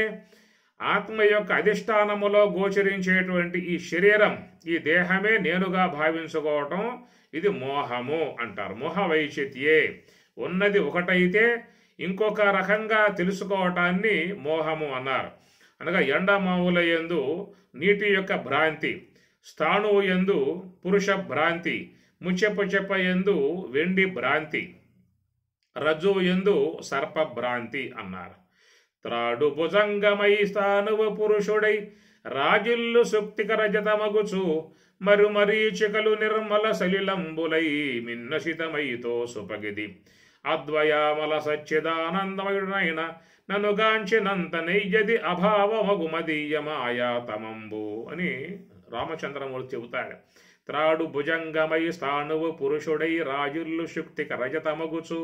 ఆత్మ యొక్క అధిష్టానములో గోచరించేటువంటి ఈ శరీరం, ఈ దేహమే నేనుగా భావించుకోవటం ఇది మోహము అంటారు. మోహ వైచిత్యే, ఉన్నది ఒకటైతే ఇంకొక రకంగా తెలుసుకోవటాన్ని మోహము అన్నారు. అనగా ఎండమావుల యందు నీటి యొక్క భ్రాంతి, స్థాణువు యందు పురుష భ్రాంతి, ముచ్చెపు చెప్ప యందు వెండి భ్రాంతి, రజ్జువు యందు సర్ప భ్రాంతి అన్నారు. త్రాడు భుజంగమై స్థానువు పురుషుడై రాజిల్లు సుక్తికర జతమగుచు మరీచికలు నిర్మల సలిలంబులై మిన్నసితమైతో సుపగిది అద్వయామల సచ్చిదానందమయుడనైన ననుగాంచినంత నైజది అభావమగుమదీయ మాయాతమంబు అని రామచంద్రమూర్తి చెబుతాడు. త్రాడు భుజంగమై స్థాణువు పురుషుడై రాజుల్లు శుక్తిక రజతమగుచు.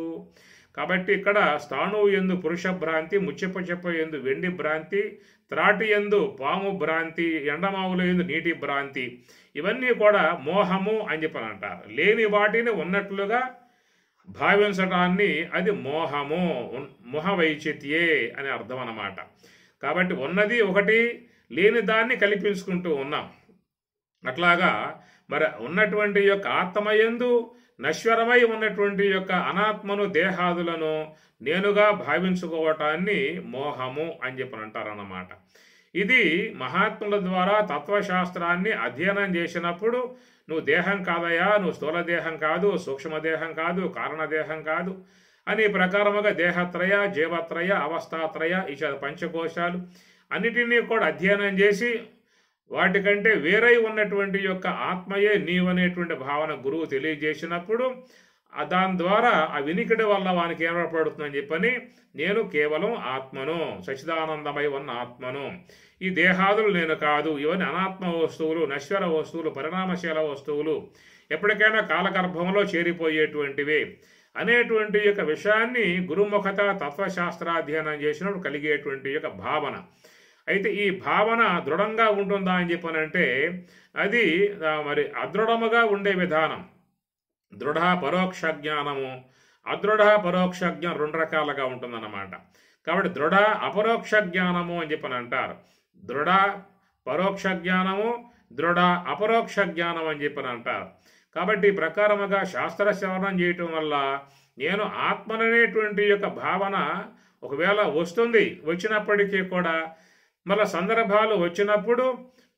కాబట్టి ఇక్కడ స్థాణువు ఎందు పురుష భ్రాంతి, ముచ్చెప్ప చెప్ప ఎందు వెండి భ్రాంతి, త్రాటి ఎందు పాము భ్రాంతి, ఎండమావుల ఎందు నీటి భ్రాంతి, ఇవన్నీ కూడా మోహము అని చెప్పని అంటారు. లేని వాటిని ఉన్నట్లుగా భావించడాన్ని అది మోహము, మోహ వైచిత్యే అని అర్థం అన్నమాట. కాబట్టి ఉన్నది ఒకటి, లేని దాన్ని కల్పించుకుంటూ ఉన్నాం. అట్లాగా మరి ఉన్నటువంటి యొక్క ఆత్మయందు నశ్వరమై ఉన్నటువంటి యొక్క అనాత్మను దేహాదులను నేనుగా భావించుకోవటాన్ని మోహము అని చెప్పని అంటారన్నమాట. ఇది మహాత్ముల ద్వారా తత్వశాస్త్రాన్ని అధ్యయనం చేసినప్పుడు నువ్వు దేహం కాదయా, నువ్వు స్థూల దేహం కాదు, సూక్ష్మదేహం కాదు, కారణదేహం కాదు అని ప్రకారముగా దేహత్రయ, జీవత్రయ, అవస్థాత్రయ, ఇచ పంచకోశాలు అన్నిటినీ కూడా అధ్యయనం చేసి వాటికంటే వేరై ఉన్నటువంటి యొక్క ఆత్మయే నీవనేటువంటి భావన గురువు తెలియజేసినప్పుడు దాని ద్వారా ఆ వినికిడి వల్ల వానికి ఏర్పడుతుందని చెప్పని నేను కేవలం ఆత్మను, సచిదానందమై ఉన్న ఆత్మను, ఈ దేహాదులు నేను కాదు, ఇవన్నీ అనాత్మ వస్తువులు, నశ్వర వస్తువులు, పరిణామశీల వస్తువులు, ఎప్పటికైనా కాలగర్భంలో చేరిపోయేటువంటివి అనేటువంటి యొక్క విషయాన్ని గురుముఖత తత్వశాస్త్రాధ్యయనం చేసినప్పుడు కలిగేటువంటి యొక్క భావన. అయితే ఈ భావన దృఢంగా ఉంటుందా అని చెప్పనంటే అది మరి అదృఢముగా ఉండే విధానం. దృఢ పరోక్ష జ్ఞానము, అదృఢ పరోక్ష జ్ఞానం రెండు రకాలుగా ఉంటుందన్నమాట. కాబట్టి దృఢ అపరోక్ష జ్ఞానము అని చెప్పని అంటారు. దృఢ పరోక్ష జ్ఞానము, దృఢ అపరోక్ష జ్ఞానం అని చెప్పని అంటారు. కాబట్టి ఈ ప్రకారముగా శాస్త్ర శ్రవణం చేయటం వల్ల నేను ఆత్మననేటువంటి యొక్క భావన ఒకవేళ వస్తుంది, వచ్చినప్పటికీ కూడా మళ్ళా సందర్భాలు వచ్చినప్పుడు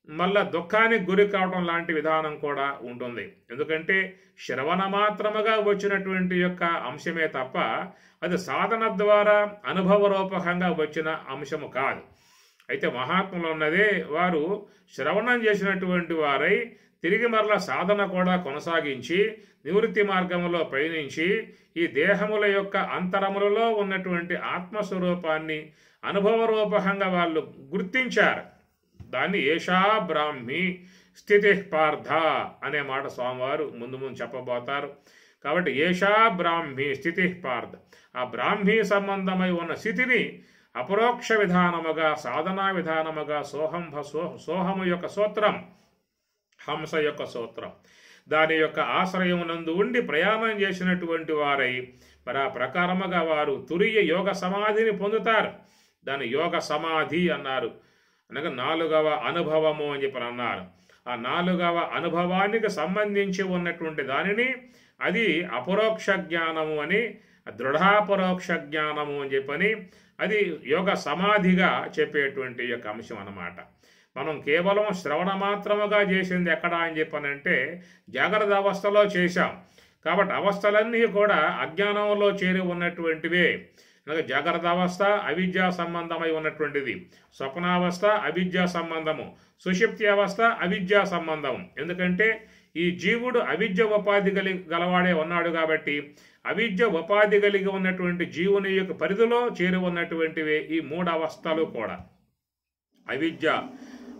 మళ్ళా దుఃఖానికి గురి కావడం లాంటి విధానం కూడా ఉంటుంది. ఎందుకంటే శ్రవణ మాత్రముగా వచ్చినటువంటి యొక్క అంశమే తప్ప అది సాధన ద్వారా అనుభవరూపకంగా వచ్చిన అంశము కాదు. అయితే మహాత్ములు ఉన్నదే వారు శ్రవణం చేసినటువంటి వారై తిరిగి మరలా సాధన కూడా కొనసాగించి నివృత్తి మార్గములో పయనించి ఈ దేహముల యొక్క అంతరములలో ఉన్నటువంటి ఆత్మస్వరూపాన్ని అనుభవరూపకంగా వాళ్ళు గుర్తించారు. దాన్ని ఏషా బ్రాహ్మి స్థితి పార్థ అనే మాట స్వామివారు ముందు చెప్పబోతారు. కాబట్టి ఏషా బ్రాహ్మి స్థితి పార్థ, ఆ బ్రాహ్మీ సంబంధమై ఉన్న స్థితిని అపరోక్ష విధానముగా, సాధనా విధానముగా సోహము యొక్క సూత్రం, హంస యొక్క సూత్రం, దాని యొక్క ఆశ్రయమునందు ఉండి ప్రయాణం చేసినటువంటి వారై మరి ఆ ప్రకారముగా వారు తురియ యోగ సమాధిని పొందుతారు. దాని యోగ సమాధి అన్నారు. అనగా 4వ అనుభవము అని చెప్పి అన్నారు. ఆ 4వ అనుభవానికి సంబంధించి ఉన్నటువంటి దానిని అది అపరోక్ష జ్ఞానము అని, దృఢాపరోక్ష జ్ఞానము అని చెప్పని అది యోగ సమాధిగా చెప్పేటువంటి యొక్క అంశం అన్నమాట. మనం కేవలం శ్రవణ మాత్రముగా చేసింది ఎక్కడ అని చెప్పనంటే జాగ్రత్త అవస్థలో చేశాం. కాబట్టి అవస్థలన్నీ కూడా అజ్ఞానంలో చేరి ఉన్నటువంటివే. అనగా జాగ్రత్త అవస్థ అవిద్యా సంబంధమై ఉన్నటువంటిది, స్వప్నావస్థ అవిద్యా సంబంధము, సుషుప్తి అవస్థ అవిద్యా సంబంధం. ఎందుకంటే ఈ జీవుడు అవిద్య ఉపాధి గలవాడే ఉన్నాడు కాబట్టి అవిద్య ఉపాధి కలిగి ఉన్నటువంటి జీవుని యొక్క పరిధిలో చేరి ఉన్నటువంటివే ఈ 3 అవస్థలు కూడా.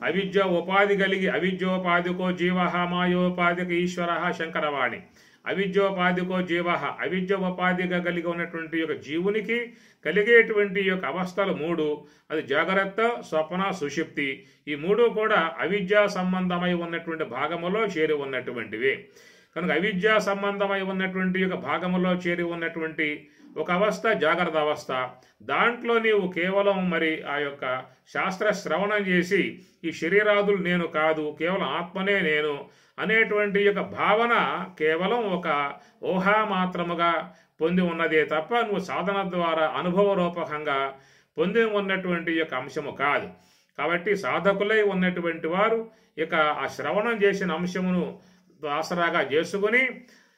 అవిద్య ఉపాధి కలిగి అవిద్యోపాధికో జీవ మాయోపాధిక ఈశ్వర శంకరవాణి. అవిద్యోపాధికో జీవ అవిద్య ఉపాధిగా కలిగి ఉన్నటువంటి యొక్క జీవునికి కలిగేటువంటి యొక్క అవస్థలు 3. అది జాగ్రత్త, స్వప్న, సుషుప్తి. ఈ 3 కూడా అవిద్యా సంబంధమై ఉన్నటువంటి భాగములో చేరి ఉన్నటువంటివి. కనుక అవిద్యా సంబంధమై ఉన్నటువంటి యొక్క భాగములో చేరి ఉన్నటువంటి ఒక అవస్థ జాగ్రత్త అవస్థ. దాంట్లో నీవు కేవలం మరి ఆ యొక్క శాస్త్ర శ్రవణం చేసి ఈ శరీరాదులు నేను కాదు, కేవలం ఆత్మనే నేను అనేటువంటి యొక్క భావన కేవలం ఒక ఊహా మాత్రముగా పొంది ఉన్నదే తప్ప నువ్వు సాధన ద్వారా అనుభవరూపకంగా పొంది ఉన్నటువంటి యొక్క అంశము కాదు. కాబట్టి సాధకులై ఉన్నటువంటి వారు ఇక ఆ శ్రవణం చేసిన అంశమును ఆసరాగా చేసుకుని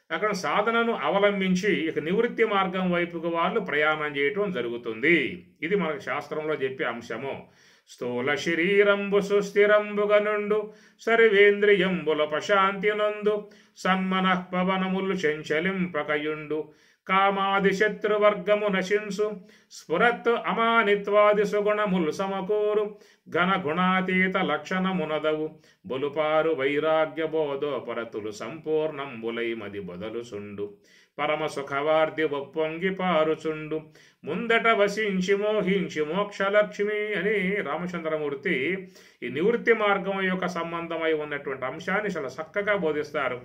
అక్కడ సాధనను అవలంబించి ఇక నివృత్తి మార్గం వైపుకు వాళ్ళు ప్రయాణం చేయటం జరుగుతుంది. ఇది మనకు శాస్త్రంలో చెప్పే అంశము. స్థూల శరీరంబు సుస్థిరంబుగా నుండు సర్వేంద్రియంబుల ప్రశాంతి నందు సన్మనః పవనములు చంచలింపకయుండు కామాది శత్రువర్గము నశింసు స్ఫురత్ అమానిత్వాది సుగుణములు సమకూరు ఘన గుణాతీత లక్షణమునదవు బొలుపారు వైరాగ్య బోధోపరతులు సంపూర్ణంబులై మది బొదలుసుండు పరమ సుఖవార్ది ఒప్పొంగి పారుచుండు ముందట వసించి మోహించి మోక్షలక్ష్మి అని రామచంద్రమూర్తి ఈ నివృత్తి మార్గం యొక్క సంబంధమై ఉన్నటువంటి అంశాన్ని చాలా చక్కగా బోధిస్తారు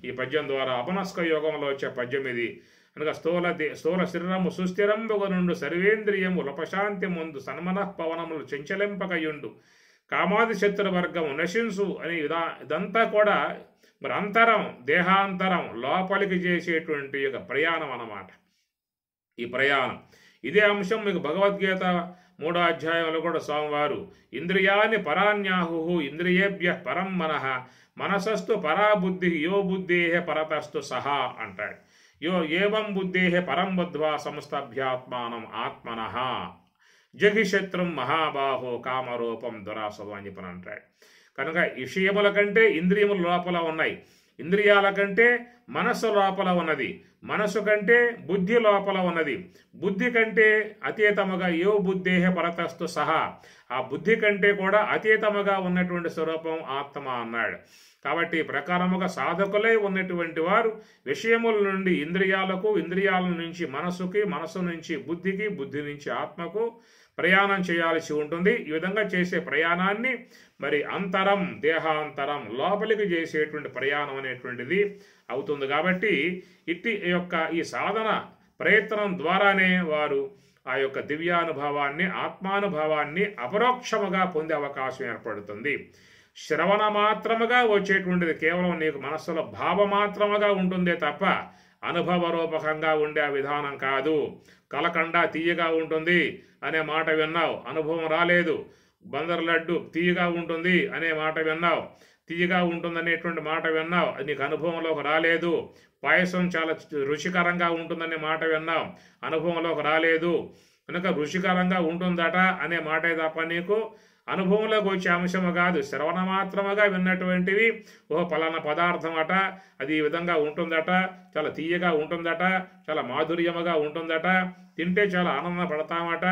ఈ పద్యం ద్వారా. అపనస్క యోగంలో వచ్చే పద్యం ఇది. అనగా స్థూల శరీరము సుస్థిరంబుగా నుండు సర్వేంద్రియముల ప్రశాంతి ముందు సన్మనః పవనములు చెంచలింపకయుండు కామాది శత్రువర్గము నశింసు అని ఇదంతా కూడా మరి అంతరం, దేహాంతరం లోపలికి చేసేటువంటి యొక్క ప్రయాణం అన్నమాట. ఈ ప్రయాణం ఇదే అంశం మీకు భగవద్గీత 3వ అధ్యాయంలో కూడా స్వామివారు ఇంద్రియాన్ని పరాన్యాహు ఇంద్రియేభ్య పరం మనః మనసస్తు పరాబుద్ధి యో బుద్ధేహ పరతస్తు సహా అంటాడు. యో ఏవం బుద్ధేహ పరం బుద్ధ్వా సంస్థభ్యాత్మానం ఆత్మనః జగిశత్రుం మహాబాహో కామరూపం దురాసవం అని చెప్పని అంటాడు. కనుక విషయముల కంటే ఇంద్రియముల లోపల ఉన్నాయి, ఇంద్రియాల కంటే మనస్సు లోపల ఉన్నది, మనస్సు కంటే బుద్ధి లోపల ఉన్నది, బుద్ధి కంటే అతీతముగా యో బుద్ధేహ పరతస్తు సహా ఆ బుద్ధి కంటే కూడా అతీతముగా ఉన్నటువంటి స్వరూపం ఆత్మ అన్నాడు. కాబట్టి ప్రకారముగా సాధకులై ఉన్నటువంటి వారు విషయముల నుండి ఇంద్రియాలకు, ఇంద్రియాల నుంచి మనస్సుకి, మనస్సు నుంచి బుద్ధికి, బుద్ధి నుంచి ఆత్మకు ప్రయాణం చేయాల్సి ఉంటుంది. ఈ విధంగా చేసే ప్రయాణాన్ని మరి అంతరం, దేహాంతరం లోపలికి చేసేటువంటి ప్రయాణం అనేటువంటిది అవుతుంది. కాబట్టి ఇట్టి యొక్క ఈ సాధన ప్రయత్నం ద్వారానే వారు ఆ యొక్క దివ్యానుభవాన్ని, ఆత్మానుభవాన్ని అపరోక్షముగా పొందే అవకాశం ఏర్పడుతుంది. శ్రవణ మాత్రముగా వచ్చేటువంటిది కేవలం నీకు మనస్సులో భావమాత్రముగా ఉంటుందే తప్ప అనుభవరూపకంగా ఉండే విధానం కాదు. కలకండ తీయగా ఉంటుంది అనే మాట విన్నావు, అనుభవం రాలేదు. బందర్ లడ్డు తీయగా ఉంటుంది అనే మాట విన్నావు, తీయగా ఉంటుందనేటువంటి మాట విన్నావు, అది నీకు అనుభవంలోకి రాలేదు. పాయసం చాలా రుచికరంగా ఉంటుందనే మాట విన్నావు, అనుభవంలోకి రాలేదు. కనుక రుచికరంగా ఉంటుందట అనే మాటే తప్ప నీకు అనుభవంలోకి వచ్చే అంశము కాదు. శ్రవణ మాత్రముగా విన్నటువంటివి ఓ పలానా పదార్థం అట, అది ఈ విధంగా ఉంటుందట, చాలా తీయగా ఉంటుందట, చాలా మాధుర్యముగా ఉంటుందట, తింటే చాలా ఆనందపడతామట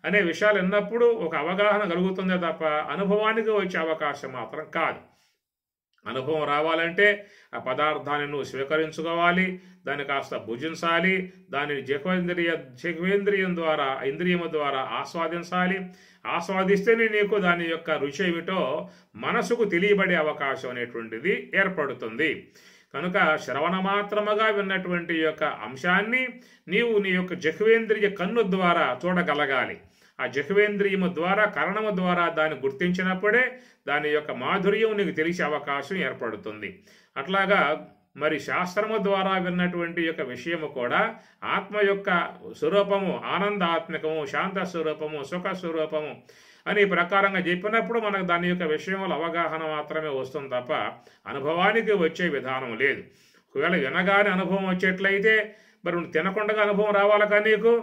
అనే విషయాలు విన్నప్పుడు ఒక అవగాహన కలుగుతుందే తప్ప అనుభవానికి వచ్చే అవకాశం మాత్రం కాదు. అనుభవం రావాలంటే ఆ పదార్థాన్ని నువ్వు స్వీకరించుకోవాలి, దాన్ని కాస్త భుజించాలి, దానిని జఘ్వేంద్రియం ద్వారా, ఇంద్రియము ద్వారా ఆస్వాదించాలి. ఆస్వాదిస్తేనే నీకు దాని యొక్క రుచి ఏమిటో మనసుకు తెలియబడే అవకాశం అనేటువంటిది ఏర్పడుతుంది. కనుక శ్రవణ మాత్రముగా విన్నటువంటి యొక్క అంశాన్ని నీవు నీ యొక్క జఘ్వేంద్రియ కన్ను ద్వారా చూడగలగాలి. ఆ జఘ్వేంద్రియము ద్వారా, కరణము ద్వారా దాన్ని గుర్తించినప్పుడే దాని యొక్క మాధుర్యం నీకు తెలిసే అవకాశం ఏర్పడుతుంది. అట్లాగా మరి శాస్త్రము ద్వారా విన్నటువంటి యొక్క విషయము కూడా ఆత్మ యొక్క స్వరూపము ఆనందాత్మకము, శాంత స్వరూపము, సుఖ స్వరూపము అని ప్రకారంగా చెప్పినప్పుడు మనకు దాని యొక్క విషయంలో అవగాహన మాత్రమే వస్తుంది తప్ప అనుభవానికి వచ్చే విధానం లేదు. ఒకవేళ వినగానే అనుభవం వచ్చేట్లయితే మరి నువ్వు తినకుండా అనుభవం రావాలి. కానీ నీకు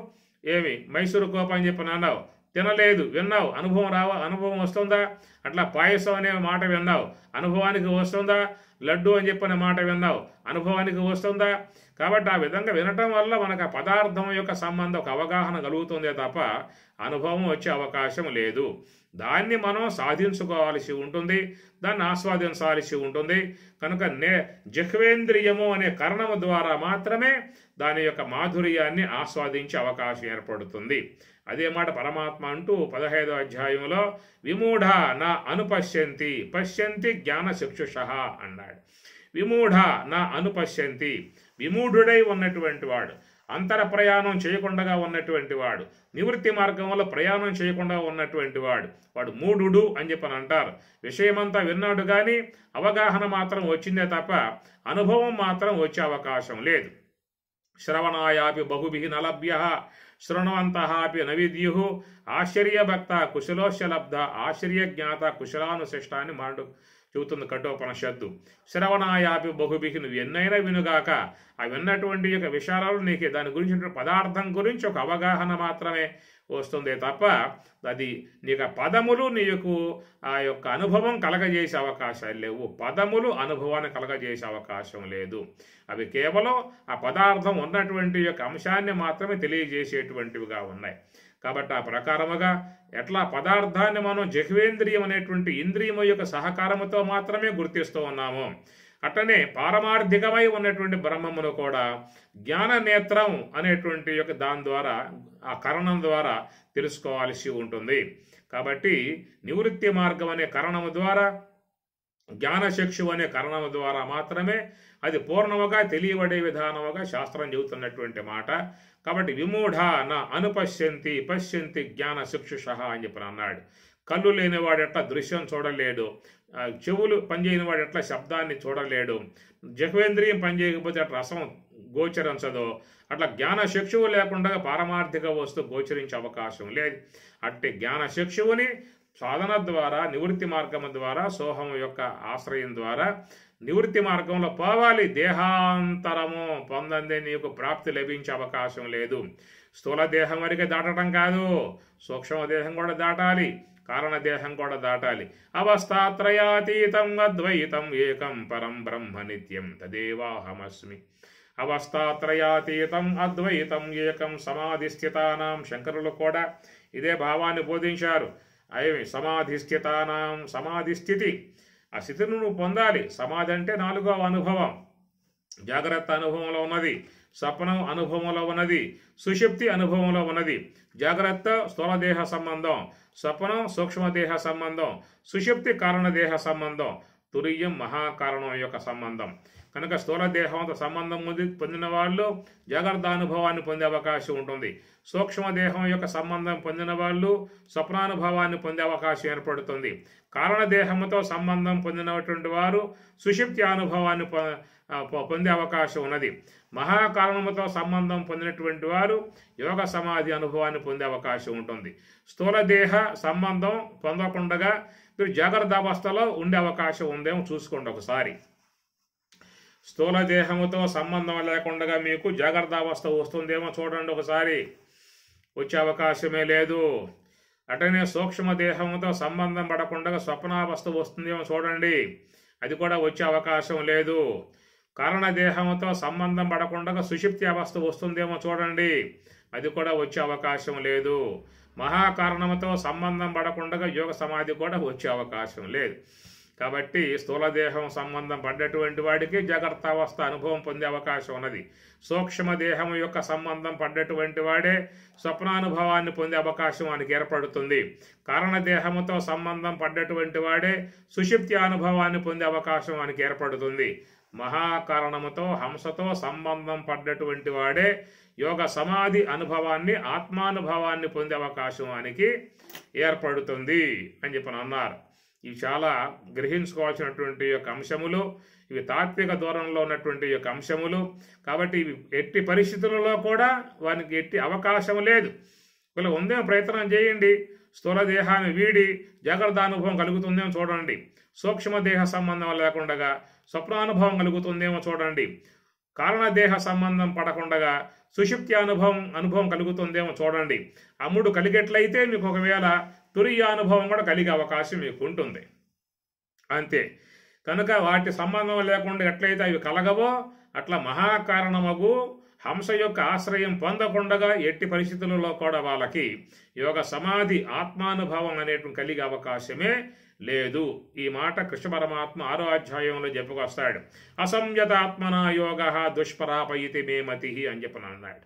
ఏమి మైసూరు కోప అని చెప్పి అన్నావు, తినలేదు, విన్నావు, అనుభవం వస్తుందా? అట్లా పాయసం అనే మాట విన్నావు, అనుభవానికి వస్తుందా? లడ్డు అని చెప్పిన మాట విన్నావు, అనుభవానికి వస్తుందా? కాబట్టి ఆ విధంగా వినటం వల్ల మనకు ఆ పదార్థం యొక్క సంబంధం ఒక అవగాహన కలుగుతుందే తప్ప అనుభవం వచ్చే అవకాశం లేదు. దాన్ని మనం సాధించుకోవాల్సి ఉంటుంది, దాన్ని ఆస్వాదించాల్సి ఉంటుంది. కనుక జిహ్వేంద్రియము అనే కరణము ద్వారా మాత్రమే దాని యొక్క మాధుర్యాన్ని ఆస్వాదించే అవకాశం ఏర్పడుతుంది. అదే మాట పరమాత్మ అంటూ 15వ అధ్యాయంలో విమూఢ నా అనుపశ్యంతి పశ్యంతి జ్ఞానచక్షుష అన్నాడు. విమూఢ నా అనుపశ్యంతి, విమూఢుడై ఉన్నటువంటి వాడు, అంతర ప్రయాణం చేయకుండా ఉన్నటువంటి వాడు, నివృత్తి మార్గంలో ప్రయాణం చేయకుండా ఉన్నటువంటి వాడు మూఢుడు అని చెప్పని అంటారు. విషయమంతా విన్నాడు కానీ అవగాహన మాత్రం వచ్చిందే తప్ప అనుభవం మాత్రం వచ్చే అవకాశం లేదు. శ్రవణాయాపి బహుభిః నలభ్య శృణవంతః అపి నవిద్యుః ఆశ్చర్యభక్త కుశలోస్య లబ్ధ ఆశ్చర్యజ్ఞాత కుశలానుశిష్ట అని మాండు చెబుతుంది కఠోపనిషత్తు. శ్రవణాయాపి బహుభిః, నువ్వు ఎన్నైనా వినుగాక ఆ విన్నటువంటి యొక్క విషయాలు నీకు దాని గురించి పదార్థం గురించి ఒక అవగాహన మాత్రమే వస్తుందే తప్ప అది నీకు పదములు నీకు ఆ యొక్క అనుభవం కలగజేసే అవకాశాలు లేవు. పదములు అనుభవాన్ని కలగజేసే అవకాశం లేదు. అవి కేవలం ఆ పదార్థం ఉన్నటువంటి యొక్క అంశాన్ని మాత్రమే తెలియజేసేటువంటివిగా ఉన్నాయి. కాబట్టి ఆ ప్రకారముగా ఎట్లా పదార్థాన్ని మనం జిహ్వేంద్రియం అనేటువంటి ఇంద్రియము యొక్క సహకారముతో మాత్రమే గుర్తిస్తూ ఉన్నాము, అట్లనే పారమార్థికమై ఉన్నటువంటి బ్రహ్మమును కూడా జ్ఞాన నేత్రం అనేటువంటి యొక్క దాని ద్వారా ఆ కరణం ద్వారా తెలుసుకోవాల్సి ఉంటుంది. కాబట్టి నివృత్తి మార్గం అనే కరణము ద్వారా, జ్ఞానచక్షు అనే కరణము ద్వారా మాత్రమే అది పూర్ణముగా తెలియబడే విధానముగా శాస్త్రం చెబుతున్నటువంటి మాట. కాబట్టి విమూఢ నా అనుపశ్యంతి పశ్యంతి జ్ఞానచక్షుష అని చెప్పి అన్నాడు. కళ్ళు లేనివాడు ఎట్లా దృశ్యం చూడలేడు, చెవులు పనిచేయని వాడు ఎట్లా శబ్దాన్ని చూడలేడు, జిహ్వేంద్రియం పనిచేయకపోతే అట్లా రసం గోచరించదో, అట్లా జ్ఞానచక్షువు లేకుండా పారమార్థిక వస్తువు గోచరించే అవకాశం లేదు. అట్టి జ్ఞానచక్షువుని సాధన ద్వారా, నివృత్తి మార్గం ద్వారా, సోహం యొక్క ఆశ్రయం ద్వారా నివృత్తి మార్గంలో పోవాలి. దేహాంతరము పొందందే నీకు ప్రాప్తి లభించే అవకాశం లేదు. స్థూల దేహం వరకే దాటడం కాదు, సూక్ష్మ దేహం కూడా దాటాలి, కారణ దేహం కూడా దాటాలి. అవస్థాత్రయాతీతం అద్వైతం ఏకం పరం బ్రహ్మ నిత్యం తదేవాహమస్మి. అవస్థాత్రయాతీతం అద్వైతం ఏకం సమాధిస్థితానాం. శంకరులు కూడా ఇదే భావాన్ని బోధించారు. అవి సమాధిస్థితానాం, సమాధి స్థితి, ఆ స్థితిని నువ్వు పొందాలి. సమాధి అంటే 4వ అనుభవం, జాగ్రత్త అనుభవంలో ఉన్నది, స్వప్నం అనుభవంలో ఉన్నది, సుషుప్తి అనుభవంలో ఉన్నది. జాగ్రత్త స్థూలదేహ సంబంధం, స్వప్నం సూక్ష్మదేహ సంబంధం, సుషుప్తి కారణదేహ సంబంధం, తురియం మహాకారణం యొక్క సంబంధం. కనుక స్థూల దేహంతో సంబంధం పొందిన వాళ్ళు జాగ్రత్త అనుభవాన్ని పొందే అవకాశం ఉంటుంది. సూక్ష్మదేహం యొక్క సంబంధం పొందిన వాళ్ళు స్వప్నానుభవాన్ని పొందే అవకాశం ఏర్పడుతుంది. కారణదేహంతో సంబంధం పొందినటువంటి వారు సుషుప్తి అనుభవాన్ని పొందే అవకాశం ఉన్నది. మహాకారణముతో సంబంధం పొందినటువంటి వారు యోగ సమాధి అనుభవాన్ని పొందే అవకాశం ఉంటుంది. స్థూలదేహ సంబంధం పొందకుండా మీరు జాగ్రత్త అవస్థలో ఉండే అవకాశం ఉందేమో చూసుకోండి ఒకసారి. స్థూల దేహముతో సంబంధం లేకుండా మీకు జాగ్రత్త అవస్థ వస్తుందేమో చూడండి ఒకసారి, వచ్చే అవకాశమే లేదు. అటనే సూక్ష్మదేహంతో సంబంధం పడకుండా స్వప్నావస్థ వస్తుందేమో చూడండి, అది కూడా వచ్చే అవకాశం లేదు. కారణదేహంతో సంబంధం పడకుండా సుషుప్తి అవస్థ వస్తుందేమో చూడండి, అది కూడా వచ్చే అవకాశం లేదు. మహాకారణముతో సంబంధం పడకుండా యోగ సమాధి కూడా వచ్చే అవకాశం లేదు. కాబట్టి స్థూలదేహం సంబంధం పడ్డటువంటి వాడికి జాగ్రత్త అవస్థ అనుభవం పొందే అవకాశం ఉన్నది. సూక్ష్మదేహం యొక్క సంబంధం పడ్డటువంటి వాడే స్వప్నానుభవాన్ని పొందే అవకాశం వానికి ఏర్పడుతుంది. కారణదేహముతో సంబంధం పడ్డటువంటి వాడే సుషుప్తి అనుభవాన్ని పొందే అవకాశం వానికి ఏర్పడుతుంది. మహాకారణముతో హంసతో సంబంధం పడ్డటువంటి వాడే యోగ సమాధి అనుభవాన్ని, ఆత్మానుభవాన్ని పొందే అవకాశం వానికి ఏర్పడుతుంది అని చెప్పని అన్నారు. ఇవి చాలా గ్రహించుకోవాల్సినటువంటి యొక్క అంశములు, ఇవి తాత్విక దూరంలో ఉన్నటువంటి యొక్క అంశములు. కాబట్టి ఇవి ఎట్టి పరిస్థితులలో కూడా వానికి ఎట్టి అవకాశం లేదు. వీళ్ళు ఉందేమో ప్రయత్నం చేయండి, స్థూల దేహాన్ని వీడి జాగ్రత్త అనుభవం కలుగుతుందేమో చూడండి, సూక్ష్మదేహ సంబంధం లేకుండా స్వప్నానుభవం కలుగుతుందేమో చూడండి, కారణదేహ సంబంధం పడకుండా సుషుప్తి అనుభవం కలుగుతుందేమో చూడండి. ఆ 3 కలిగేట్లయితే మీకు ఒకవేళ తురియ అనుభవం కూడా కలిగే అవకాశం మీకు ఉంటుంది. అంతే. కనుక వాటి సంబంధం లేకుండా ఎట్లయితే అవి కలగవో అట్లా మహాకారణమగు హంస యొక్క ఆశ్రయం పొందకుండా ఎట్టి పరిస్థితులలో కూడా వాళ్ళకి యోగ సమాధి ఆత్మానుభవం అనేటువంటి కలిగే అవకాశమే లేదు. ఈ మాట కృష్ణ పరమాత్మ 6వ అధ్యాయంలో చెప్పుకొస్తాడు. అసంయతాత్మన యోగ దుష్ప్రాపయితి మే మతి అని చెప్పని అన్నాడు.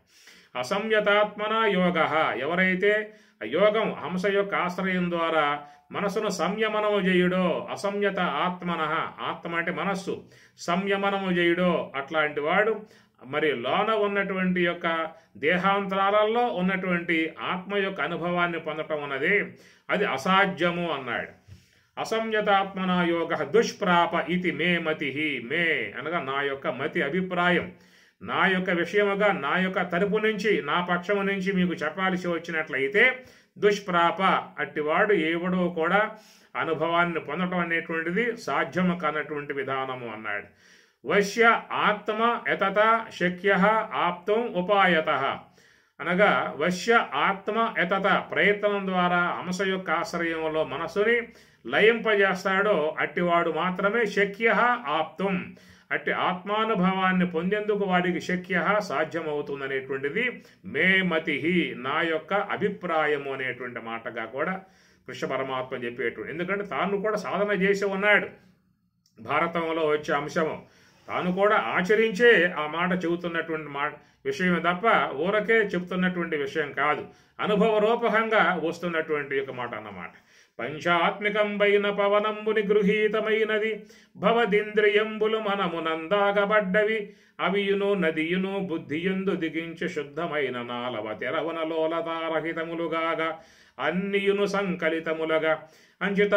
అసంయతాత్మన యోగ, ఎవరైతే యోగం హంస యొక్క ఆశ్రయం ద్వారా మనసును సంయమనము చేయుడో, అసంయత ఆత్మన, ఆత్మ అంటే మనస్సు, సంయమనము చేయుడో అట్లాంటి వాడు మరి లోన ఉన్నటువంటి యొక్క దేహాంతరాలలో ఉన్నటువంటి ఆత్మ యొక్క అనుభవాన్ని పొందటం అన్నది అది అసాధ్యము అన్నాడు. అసంయతాత్మన యోగ దుష్ప్రాప ఇతి మే మతి, మే అనగా నా యొక్క మతి, అభిప్రాయం, నా యొక్క విషయముగా నా యొక్క తరపు నుంచి నా పక్షము నుంచి మీకు చెప్పాల్సి వచ్చినట్లయితే దుష్ప్రాప, అట్టివాడు ఎవడో కూడా అనుభవాన్ని పొందటం అనేటువంటిది సాధ్యము కానటువంటి విధానము అన్నాడు. వశ్య ఆత్మ యతత శక్య ఆప్తం ఉపాయత, అనగా వశ్య ఆత్మ యతత, ప్రయత్నం ద్వారా హంస యొక్క ఆశ్రయంలో మనసుని లయింపజేస్తాడో అట్టివాడు మాత్రమే శక్య ఆప్తం, అట్టి ఆత్మానుభవాన్ని పొందేందుకు వారికి శక్య సాధ్యమవుతుందనేటువంటిది మే మతి, నా యొక్క అభిప్రాయము అనేటువంటి మాటగా కూడా కృష్ణ పరమాత్మ చెప్పేటువంటి. ఎందుకంటే తాను కూడా సాధన చేసి ఉన్నాడు. భారతంలో వచ్చే అంశము తాను కూడా ఆచరించే ఆ మాట చెబుతున్నటువంటి విషయమే తప్ప ఊరకే చెబుతున్నటువంటి విషయం కాదు, అనుభవ రూపకంగా వస్తున్నటువంటి ఒక మాట అన్నమాట. పంచాత్మికంబైన పవనంబుని గృహీతమైనది భవదింద్రియంబులు మనమునందాగబడ్డవి, అవియును నదియును బుద్ధియందు దిగించి శుద్ధమైన నాలవ తెరవనలోలతారహితములుగాగా అన్నియును సంకలితములగా అంచిత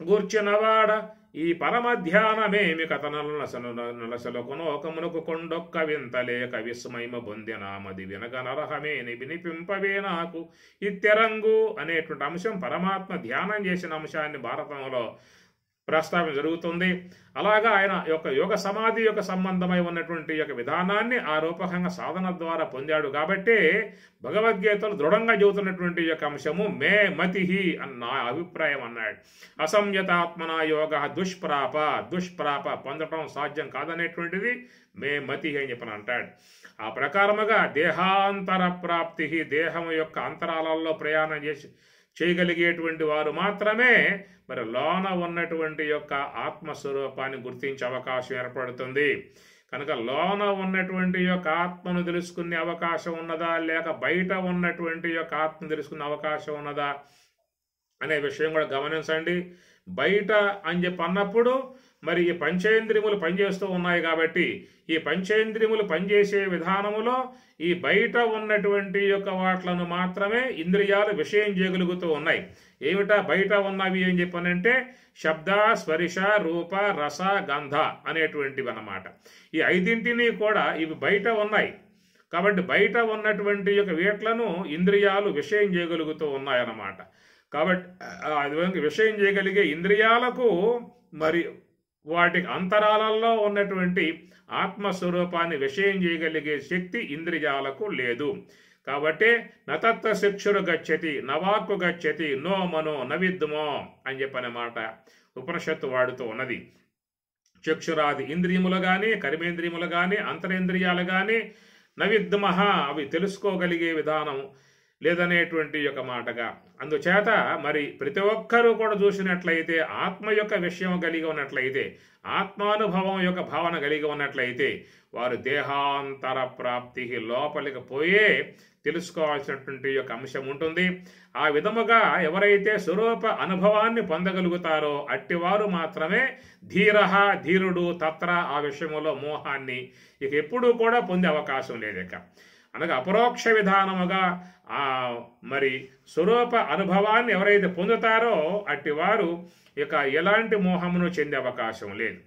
గూర్చినవాడ ఈ పరమ ధ్యానమేమి కథనలసలుకొనోకమునకు కొండొక్క వింతలేక విస్మయమ బొందెనామది వినగ నరహమేని వినిపింపవే నాకు ఇత్తెరంగు అనేటువంటి అంశం పరమాత్మ ధ్యానం చేసిన అంశాన్ని భారతంలో ప్రస్తావన జరుగుతుంది. అలాగా ఆయన యొక్క యోగ సమాధి యొక్క సంబంధమై ఉన్నటువంటి యొక్క విధానాన్ని ఆ రూపకంగా సాధన ద్వారా పొందాడు. కాబట్టి భగవద్గీతలు దృఢంగా చెబుతున్నటువంటి యొక్క అంశము మే మతి అన్న నా అభిప్రాయం అన్నాడు. అసంయతాత్మన యోగ దుష్ప్రాప పొందటం సాధ్యం కాదనేటువంటిది మే మతి అని చెప్పని అంటాడు. ఆ ప్రకారముగా దేహాంతర ప్రాప్తి, దేహం యొక్క అంతరాలలో ప్రయాణం చేయగలిగేటువంటి వారు మాత్రమే మరి లోన ఉన్నటువంటి యొక్క ఆత్మస్వరూపాన్ని గుర్తించే అవకాశం ఏర్పడుతుంది. కనుక లోన ఉన్నటువంటి యొక్క ఆత్మను తెలుసుకునే అవకాశం ఉన్నదా, లేక బయట ఉన్నటువంటి యొక్క ఆత్మను తెలుసుకునే అవకాశం ఉన్నదా అనే విషయం కూడా గమనించండి. బయట అని చెప్పి అన్నప్పుడు మరి ఈ పంచేంద్రియములు పనిచేస్తూ ఉన్నాయి కాబట్టి ఈ పంచేంద్రియములు పనిచేసే విధానములో ఈ బయట ఉన్నటువంటి యొక్క వాట్లను మాత్రమే ఇంద్రియాలు విషయం చేయగలుగుతూ ఉన్నాయి. ఏమిటా బయట ఉన్నవి అని చెప్పనంటే శబ్ద, స్పర్శ, రూప, రస, గంధ అనేటువంటివి అన్నమాట. ఈ 5 కూడా ఇవి బయట ఉన్నాయి కాబట్టి బయట ఉన్నటువంటి యొక్క వీట్లను ఇంద్రియాలు విషయం చేయగలుగుతూ ఉన్నాయన్నమాట. కాబట్టి అది విషయం చేయగలిగే ఇంద్రియాలకు మరి వాటికి అంతరాలలో ఉన్నటువంటి ఆత్మస్వరూపాన్ని విషయం చేయగలిగే శక్తి ఇంద్రియాలకు లేదు. కాబట్టి నతత్వ శిక్షురు గచ్చతి నవాక్కు గచ్చతి నో మనో నవిద్మో అని చెప్పనే మాట ఉపనిషత్తు వాడుతూ ఉన్నది. చక్షురాది ఇంద్రియములు కానీ కర్మేంద్రియములు కానీ అంతరేంద్రియాలు కానీ నవిద్మహ, అవి తెలుసుకోగలిగే విధానం లేదనేటువంటి యొక్క మాటగా. అందుచేత మరి ప్రతి ఒక్కరూ కూడా చూసినట్లయితే ఆత్మ యొక్క విషయం కలిగి ఉన్నట్లయితే, ఆత్మానుభవం యొక్క భావన కలిగి ఉన్నట్లయితే వారు దేహాంతర ప్రాప్తి లోపలికి పోయే తెలుసుకోవాల్సినటువంటి యొక్క అంశం ఉంటుంది. ఆ విధముగా ఎవరైతే స్వరూప అనుభవాన్ని పొందగలుగుతారో అట్టివారు మాత్రమే ధీరుడు తత్ర ఆ విషయంలో మోహాన్ని ఇక ఎప్పుడూ కూడా పొందే అవకాశం లేదు. ఇక అనగా అపరోక్ష విధానముగా మరి స్వరూప అనుభవాన్ని ఎవరైతే పొందుతారో అట్టివారు ఇక ఎలాంటి మోహమును చెందే అవకాశం లేదు.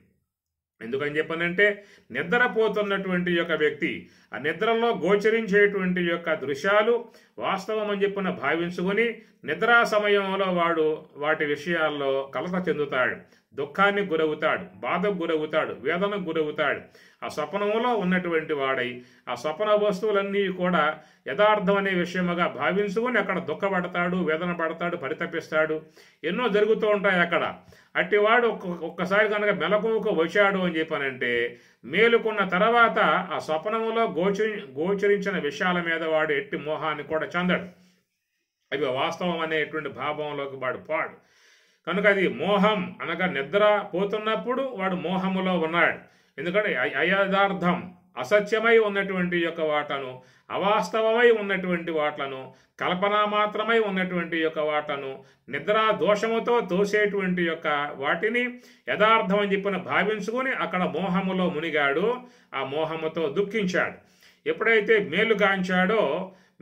ఎందుకని చెప్పనంటే నిద్రపోతున్నటువంటి యొక్క వ్యక్తి ఆ నిద్రలో గోచరించేటువంటి యొక్క దృశ్యాలు వాస్తవం అని చెప్పిన భావించుకొని నిద్రా సమయంలో వాడు వాటి విషయాల్లో కలత చెందుతాడు, దుఃఖానికి గురవుతాడు, బాధకు గురవుతాడు, వేదనకు గురవుతాడు. ఆ స్వప్నంలో ఉన్నటువంటి వాడై ఆ స్వప్న వస్తువులన్నీ కూడా యథార్థం అనే విషయముగా భావించుకొని అక్కడ దుఃఖపడతాడు, వేదన పడతాడు, పరితపిస్తాడు. ఎన్నో జరుగుతూ ఉంటాయి అక్కడ. అట్టివాడు ఒక్కసారి కనుక మెలకువకు వచ్చాడు అని చెప్పానంటే మేలుకున్న తర్వాత ఆ స్వప్నములో గోచరించిన విషయాల మీద వాడు ఎట్టి మోహాన్ని కూడా చెందడు. అవి వాస్తవం అనేటువంటి భావంలోకి వాడు పాడు. కనుక అది మోహం అనగా నిద్ర పోతున్నప్పుడు వాడు మోహములో ఉన్నాడు. ఎందుకంటే అయథార్థం అసత్యమై ఉన్నటువంటి యొక్క వాటను, అవాస్తవమై ఉన్నటువంటి వాట్లను, కల్పనా మాత్రమై ఉన్నటువంటి యొక్క వాటను, నిద్రా దోషముతో తోసేటువంటి యొక్క వాటిని యథార్థం అని చెప్పిన భావించుకుని అక్కడ మోహములో మునిగాడు. ఆ మోహముతో దుఃఖించాడు. ఎప్పుడైతే మేలుగాంచాడో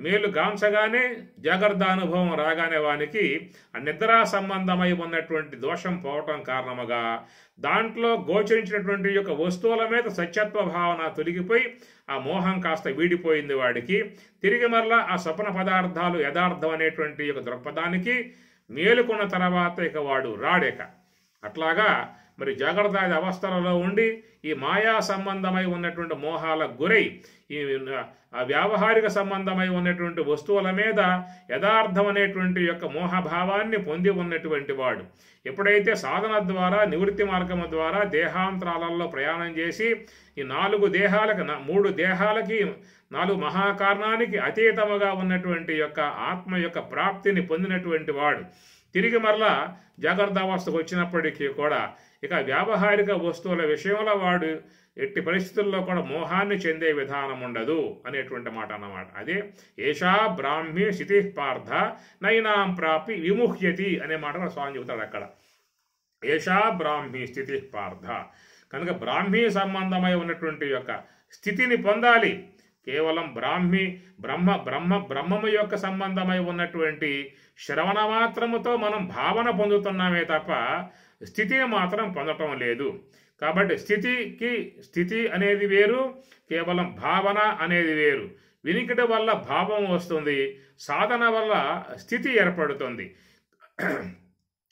మేలుగాంచగానే జాగ్రత్త అనుభవం రాగానే వానికి ఆ నిద్రా సంబంధమై ఉన్నటువంటి దోషం పోవటం కారణముగా దాంట్లో గోచరించినటువంటి యొక్క వస్తువుల మీద సత్యత్వ భావన తొలగిపోయి ఆ మోహం కాస్త వీడిపోయింది వాడికి. తిరిగి మరలా ఆ స్వప్న పదార్థాలు యథార్థం అనేటువంటి యొక్క దృక్పథానికి మేలుకున్న తర్వాత ఇక వాడు రాడేక. అట్లాగా మరి జాగ్రత్త అవస్థలలో ఉండి ఈ మాయా సంబంధమై ఉన్నటువంటి మోహాలకు గురై ఈ వ్యావహారిక సంబంధమై ఉన్నటువంటి వస్తువుల మీద యథార్థం అనేటువంటి యొక్క మోహభావాన్ని పొంది ఉన్నటువంటి వాడు ఎప్పుడైతే సాధన ద్వారా నివృత్తి మార్గము ద్వారా దేహాంతరాలలో ప్రయాణం చేసి ఈ 4 దేహాలకు 3 దేహాలకి 4 మహాకారణానికి అతీతముగా ఉన్నటువంటి యొక్క ఆత్మ యొక్క ప్రాప్తిని పొందినటువంటి వాడు తిరిగి మరలా జాగ్రత్త అవస్థకు వచ్చినప్పటికీ కూడా ఇక వ్యావహారిక వస్తువుల విషయంలో వాడు ఎట్టి పరిస్థితుల్లో కూడా మోహాన్ని చెందే విధానం ఉండదు అనేటువంటి మాట అన్నమాట. అదే ఏషా బ్రాహ్మీ స్థితి పార్థ నైనాం ప్రాపి విముహ్యతి అనే మాట స్వామి చెబుతాడు అక్కడ. ఏషా బ్రాహ్మీ స్థితి పార్థ. కనుక బ్రాహ్మీ సంబంధమై ఉన్నటువంటి యొక్క స్థితిని పొందాలి. కేవలం బ్రహ్మము యొక్క సంబంధమై ఉన్నటువంటి శ్రవణ మాత్రముతో మనం భావన పొందుతున్నామే తప్ప స్థితిని మాత్రం పొందటం లేదు. కాబట్టి స్థితి అనేది వేరు, కేవలం భావన అనేది వేరు. వినికిడి వల్ల భావం వస్తుంది, సాధన వల్ల స్థితి ఏర్పడుతుంది.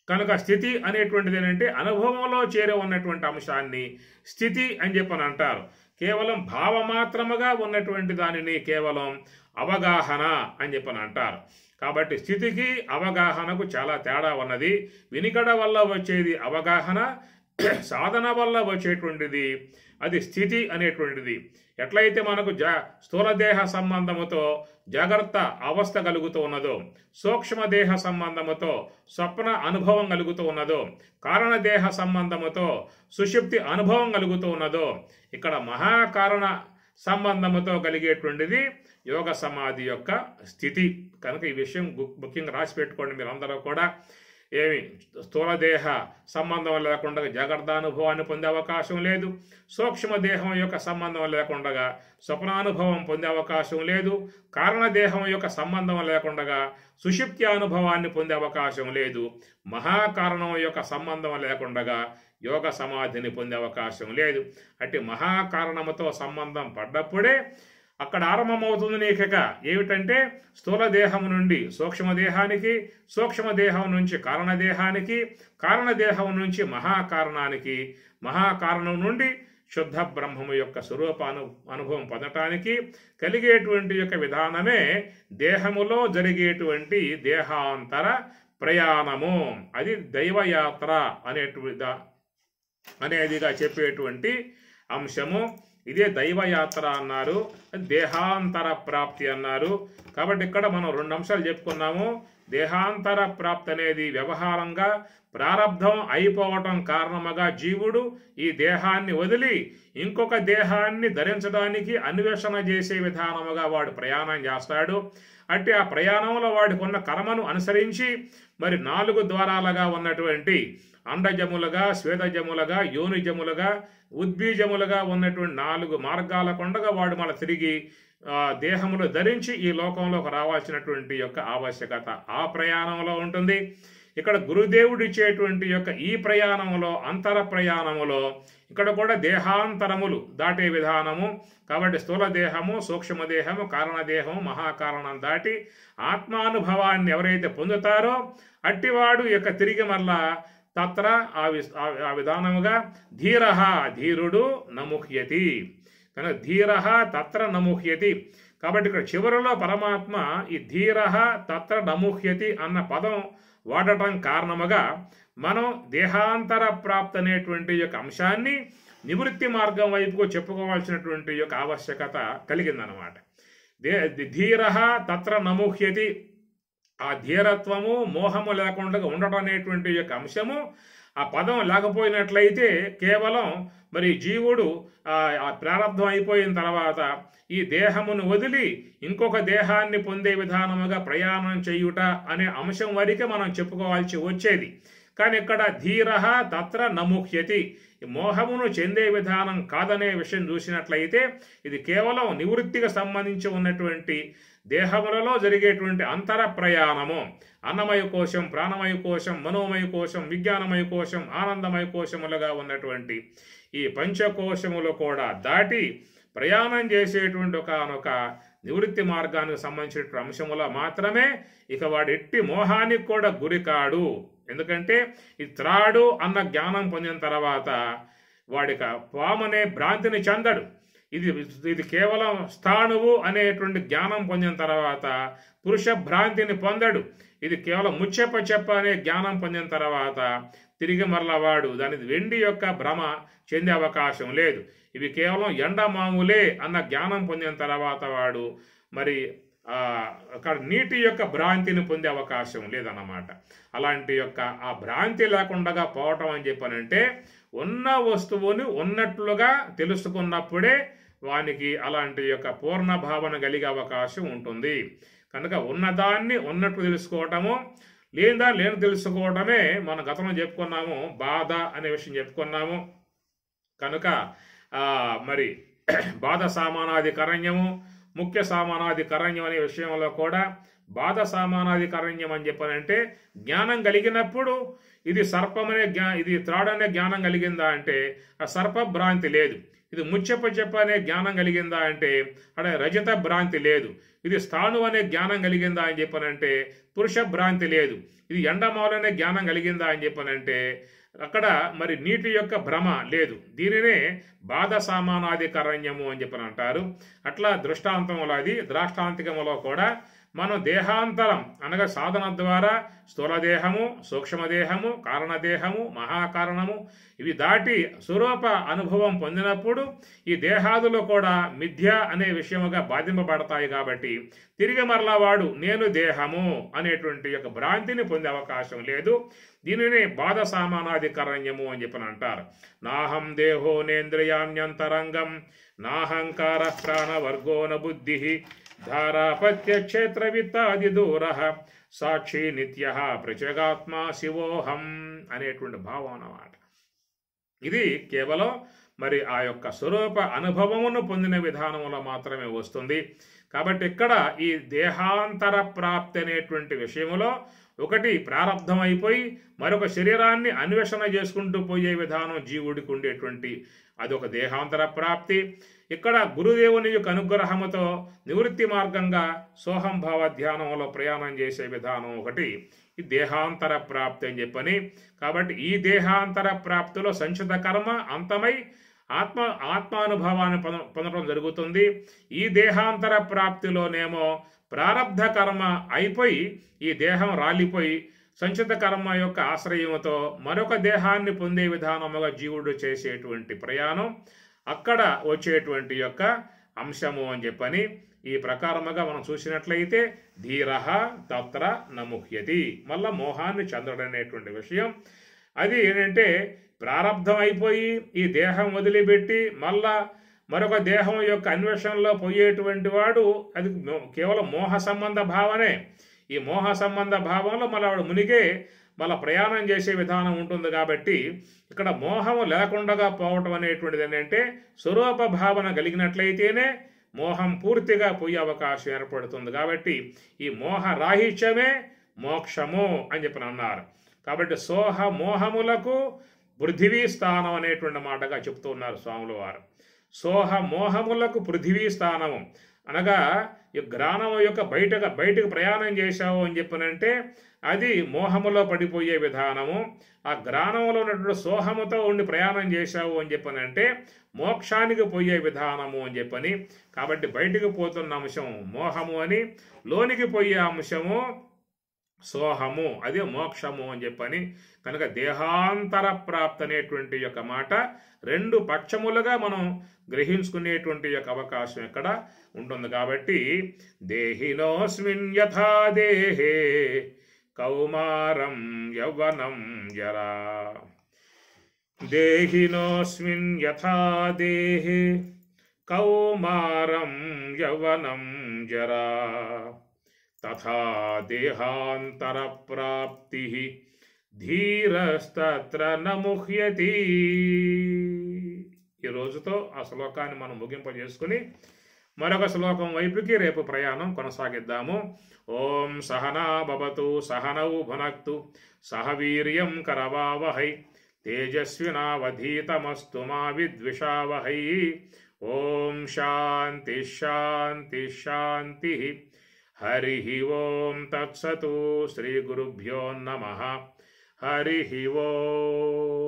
కనుక స్థితి అనేటువంటిది ఏంటంటే అనుభవంలో చేరి ఉన్నటువంటి అంశాన్ని స్థితి అని చెప్పని అంటారు. కేవలం భావమాత్రముగా ఉన్నటువంటి దానిని కేవలం అవగాహన అని చెప్పని అంటారు. కాబట్టి స్థితికి అవగాహనకు చాలా తేడా ఉన్నది. వినికడ వల్ల వచ్చేది అవగాహన, సాధన వల్ల వచ్చేటువంటిది అది స్థితి అనేటువంటిది. ఎట్లయితే మనకు స్థూలదేహ సంబంధముతో జాగ్రత్త అవస్థ కలుగుతూ ఉన్నదో, సూక్ష్మదేహ సంబంధముతో స్వప్న అనుభవం కలుగుతూ ఉన్నదో, కారణదేహ సంబంధముతో సుషుప్తి అనుభవం కలుగుతూ ఉన్నదో, ఇక్కడ మహాకారణ సంబంధముతో కలిగేటువంటిది యోగ సమాధి యొక్క స్థితి. కనుక ఈ విషయం ముఖ్యంగా రాసి పెట్టుకోండి మీరందరూ కూడా. ఏమి స్థూలదేహ సంబంధం లేకుండా జాగ్రత్త అనుభవాన్ని పొందే అవకాశం లేదు, సూక్ష్మదేహం యొక్క సంబంధం లేకుండా స్వప్నానుభవం పొందే అవకాశం లేదు, కారణదేహం యొక్క సంబంధం లేకుండా సుషుప్తి అనుభవాన్ని పొందే అవకాశం లేదు, మహాకారణం యొక్క సంబంధం లేకుండా యోగ సమాధిని పొందే అవకాశం లేదు. అట్టి మహాకారణముతో సంబంధం పడ్డప్పుడే అక్కడ ఆరంభమవుతుంది నీకక. ఏమిటంటే స్థూలదేహం నుండి సూక్ష్మదేహానికి, సూక్ష్మదేహం నుంచి కారణదేహానికి, కారణదేహం నుంచి మహాకారణానికి, మహాకారణం నుండి శుద్ధ బ్రహ్మము యొక్క స్వరూప అనుభవం పొందటానికి కలిగేటువంటి యొక్క విధానమే దేహములో జరిగేటువంటి దేహాంతర ప్రయాణము. అది దైవయాత్ర అనేదిగా చెప్పేటువంటి అంశము. ఇదే దైవయాత్ర అన్నారు, దేహాంతర ప్రాప్తి అన్నారు. కాబట్టి ఇక్కడ మనం 2 అంశాలు చెప్పుకున్నాము. దేహాంతర ప్రాప్తి అనేది వ్యవహారంగా ప్రారబ్ధం అయిపోవటం కారణముగా జీవుడు ఈ దేహాన్ని వదిలి ఇంకొక దేహాన్ని ధరించడానికి అన్వేషణ చేసే విధానముగా వాడు ప్రయాణం చేస్తాడు. అట్టి ఆ ప్రయాణంలో వాడికి ఉన్న కర్మను అనుసరించి మరి 4 ద్వారాలుగా ఉన్నటువంటి అండజములుగా, శ్వేతజములుగా, యోనిజములుగా, ఉద్బీజములుగా ఉన్నటువంటి 4 మార్గాల కొండగా వాడు మళ్ళీ తిరిగి దేహములు ధరించి ఈ లోకంలోకి రావాల్సినటువంటి యొక్క ఆవశ్యకత ఆ ప్రయాణంలో ఉంటుంది. ఇక్కడ గురుదేవుడు ఇచ్చేటువంటి యొక్క ఈ ప్రయాణంలో, అంతర ప్రయాణములో ఇక్కడ కూడా దేహాంతరములు దాటే విధానము. కాబట్టి స్థూల దేహము, సూక్ష్మదేహము, కారణదేహము, మహాకారణం దాటి ఆత్మానుభవాన్ని ఎవరైతే పొందుతారో అట్టివాడు యొక్క తిరిగి మళ్ళా తత్ర ఆ విధానముగా ధీర ధీరుడు నముహ్యతి. కనుక ధీర తత్ర నముహ్యతి. కాబట్టి ఇక్కడ చివరిలో పరమాత్మ ఈ ధీర తత్ర నముహ్యతి అన్న పదం వాడటం కారణముగా మనం దేహాంతర ప్రాప్తి అనేటువంటి యొక్క అంశాన్ని నివృత్తి మార్గం వైపుకు చెప్పుకోవాల్సినటువంటి యొక్క ఆవశ్యకత కలిగిందనమాట. ధీర తత్ర నముహ్యతి. ఆ ధీరత్వము మోహము లేకుండా ఉండటం అనేటువంటి యొక్క అంశము ఆ పదం లేకపోయినట్లయితే కేవలం మరి జీవుడు ఆ ప్రారంధం అయిపోయిన తర్వాత ఈ దేహమును వదిలి ఇంకొక దేహాన్ని పొందే విధానముగా ప్రయాణం చేయుట అనే అంశం వరకే మనం చెప్పుకోవాల్సి వచ్చేది. కానీ ఇక్కడ ధీర తత్ర నముహ్యతి, మోహమును చెందే విధానం కాదనే విషయం చూసినట్లయితే ఇది కేవలం నివృత్తికి సంబంధించి ఉన్నటువంటి దేహములలో జరిగేటువంటి అంతర ప్రయాణము. అన్నమయ కోశం, ప్రాణమయ కోశం, మనోమయ కోశం, విజ్ఞానమయ కోశం, ఆనందమయ కోశములుగా ఉన్నటువంటి ఈ పంచకోశములు కూడా దాటి ప్రయాణం చేసేటువంటి ఒకనొక నివృత్తి మార్గానికి సంబంధించిన అంశములో మాత్రమే ఇక వాడు ఎట్టి మోహానికి కూడా గురికాడు. ఎందుకంటే ఈ త్రాడు అన్న జ్ఞానం పొందిన తర్వాత వాడిక పామనే భ్రాంతిని చెందడు. ఇది కేవలం స్థాణువు అనేటువంటి జ్ఞానం పొందిన తర్వాత పురుష భ్రాంతిని పొందడు. ఇది కేవలం ముచ్చెప్ప అనే జ్ఞానం పొందిన తర్వాత తిరిగి మరల వాడు దాని వెండి యొక్క భ్రమ చెందే అవకాశం లేదు. ఇవి కేవలం ఎండమాములే అన్న జ్ఞానం పొందిన తర్వాత వాడు మరి అక్కడ నీటి యొక్క భ్రాంతిని పొందే అవకాశం లేదన్నమాట. అలాంటి యొక్క ఆ భ్రాంతి లేకుండా పోవటం అని చెప్పానంటే ఉన్న వస్తువుని ఉన్నట్లుగా తెలుసుకున్నప్పుడే వానికి అలాంటి యొక్క పూర్ణ భావన కలిగే అవకాశం ఉంటుంది. కనుక ఉన్నదాన్ని ఉన్నట్టు తెలుసుకోవటము, లేని తెలుసుకోవటమే మన గతంలో చెప్పుకున్నాము, బాధ అనే విషయం చెప్పుకున్నాము. కనుక మరి బాధ సామానాధికరణ్యము, ముఖ్య సామానాధికరణ్యం అనే విషయంలో కూడా బాధ సామానాధికరణ్యం అని చెప్పానంటే జ్ఞానం కలిగినప్పుడు ఇది సర్పమనే ఇది త్రాడనే జ్ఞానం కలిగిందా అంటే ఆ సర్ప భ్రాంతి లేదు. ఇది ముచ్చెప్ప అనే జ్ఞానం కలిగిందా అంటే అక్కడ రజత భ్రాంతి లేదు. ఇది స్థాణు అనే జ్ఞానం కలిగిందా అని చెప్పానంటే పురుష భ్రాంతి లేదు. ఇది ఎండమావులనే జ్ఞానం కలిగిందా అని చెప్పానంటే అక్కడ మరి నీటి యొక్క భ్రమ లేదు. దీనినే బాధ సామానాధికరణ్యము అని చెప్పని అంటారు. అట్లా దృష్టాంతములో అది ద్రాష్టాంతికములో కూడా మనం దేహాంతరం అనగా సాధన ద్వారా స్థూలదేహము, సూక్ష్మదేహము, కారణదేహము, మహాకారణము ఇవి దాటి స్వరూప అనుభవం పొందినప్పుడు ఈ దేహాదులు కూడా మిథ్య అనే విషయముగా బాధింపబడతాయి. కాబట్టి తిరిగి మరలా వాడు నేను దేహము అనేటువంటి యొక్క భ్రాంతిని పొందే అవకాశం లేదు. దీనిని బాధ సామానాధికరణ్యము అని చెప్పని అంటారు. నాహం దేహో నేంద్రియాణ్యంతరంగం నాహంకార ప్రాణవర్గో న బుద్ధి ధారాపత్య క్షేత్ర విత్తాది దూర సాక్షి నిత్య ప్రచగాత్మ శివోహం అనేటువంటి భావం అన్నమాట. ఇది కేవలం మరి ఆ యొక్క స్వరూప అనుభవమును పొందిన విధానంలో మాత్రమే వస్తుంది. కాబట్టి ఇక్కడ ఈ దేహాంతర ప్రాప్తి అనేటువంటి విషయంలో ఒకటి ప్రారంధం అయిపోయి మరొక శరీరాన్ని అన్వేషణ చేసుకుంటూ పోయే విధానం జీవుడికి ఉండేటువంటి అదొక దేహాంతర ప్రాప్తి. ఇక్కడ గురుదేవుని యొక్క అనుగ్రహముతో నివృత్తి మార్గంగా సోహంభావ ధ్యానంలో ప్రయాణం చేసే విధానం ఒకటి ఈ దేహాంతర ప్రాప్తి అని చెప్పని. కాబట్టి ఈ దేహాంతర ప్రాప్తిలో సంచిత కర్మ అంతమై ఆత్మానుభవాన్ని పొందడం జరుగుతుంది. ఈ దేహాంతర ప్రాప్తిలోనేమో ప్రారబ్ధ కర్మ అయిపోయి ఈ దేహం రాలిపోయి సంచిత కర్మ యొక్క ఆశ్రయంతో మరొక దేహాన్ని పొందే విధానముగా జీవుడు చేసేటువంటి ప్రయాణం అక్కడ వచ్చేటువంటి యొక్క అంశము అని చెప్పని ఈ ప్రకారముగా మనం చూసినట్లయితే ధీర తత్ర నముహ్యతి. మళ్ళా మోహాన్ని చెందడనేటువంటి విషయం అది ఏంటంటే ప్రారబ్ధం అయిపోయి ఈ దేహం వదిలిపెట్టి మళ్ళా మరొక దేహం యొక్క అన్వేషణలో పోయేటువంటి వాడు అది కేవలం మోహ సంబంధ భావనే. ఈ మోహ సంబంధ భావంలో మళ్ళీ వాడు మునిగే మళ్ళీ ప్రయాణం చేసే విధానం ఉంటుంది. కాబట్టి ఇక్కడ మోహము లేకుండా పోవటం అనేటువంటిది ఏంటంటే స్వరూప భావన కలిగినట్లయితేనే మోహం పూర్తిగా పోయే అవకాశం ఏర్పడుతుంది. కాబట్టి ఈ మోహ రాహిత్యమే మోక్షము అని చెప్పి అన్నారు. కాబట్టి మోహములకు పృథివీ స్థానం అనేటువంటి మాటగా చెప్తూ ఉన్నారు స్వాముల వారు. మోహములకు పృథివీ స్థానము అనగా ఈ జ్ఞానం యొక్క బయటకు ప్రయాణం చేశావు అని చెప్పనంటే అది మోహములో పడిపోయే విధానము. ఆ జ్ఞానంలో ఉన్నటువంటి సోహముతో ఉండి ప్రయాణం చేశావు అని చెప్పనంటే మోక్షానికి పోయే విధానము అని చెప్పని. కాబట్టి బయటకు పోతున్న అంశం మోహము అని, లోనికి పోయే అంశము సోహము, అదే మోక్షము అని చెప్పని. కనుక దేహాంతర ప్రాప్తి అనేటువంటి యొక్క మాట రెండు పక్షములుగా మనం గ్రహించుకునేటువంటి యొక్క అవకాశం ఇక్కడ ఉంటుంది. కాబట్టి దేహినోస్మిన్ యథా దేహే కౌమారం యవ్వనం జరా, దేహినోస్మిన్ యథా దేహే కౌమారం యవ్వనం జరా తథా దేహాంతర ప్రాప్తి ధీరస్తత్ర నముహ్యతి. ఈ రోజుతో ఆ శ్లోకాన్ని మనం ముగింపజేసుకుని మరొక శ్లోకం వైపుకి రేపు ప్రయాణం కొనసాగిద్దాము. ఓం సహనా భవతు సహనౌ భునక్తు సహ వీర్యం కరవావహై తేజస్వినావధీతమస్తు మా విద్విషావహై. ఓం శాంతి శాంతి శాంతి. హరి ఓం తత్సతు. శ్రీ గురుభ్యో నమః. హరి ఓం.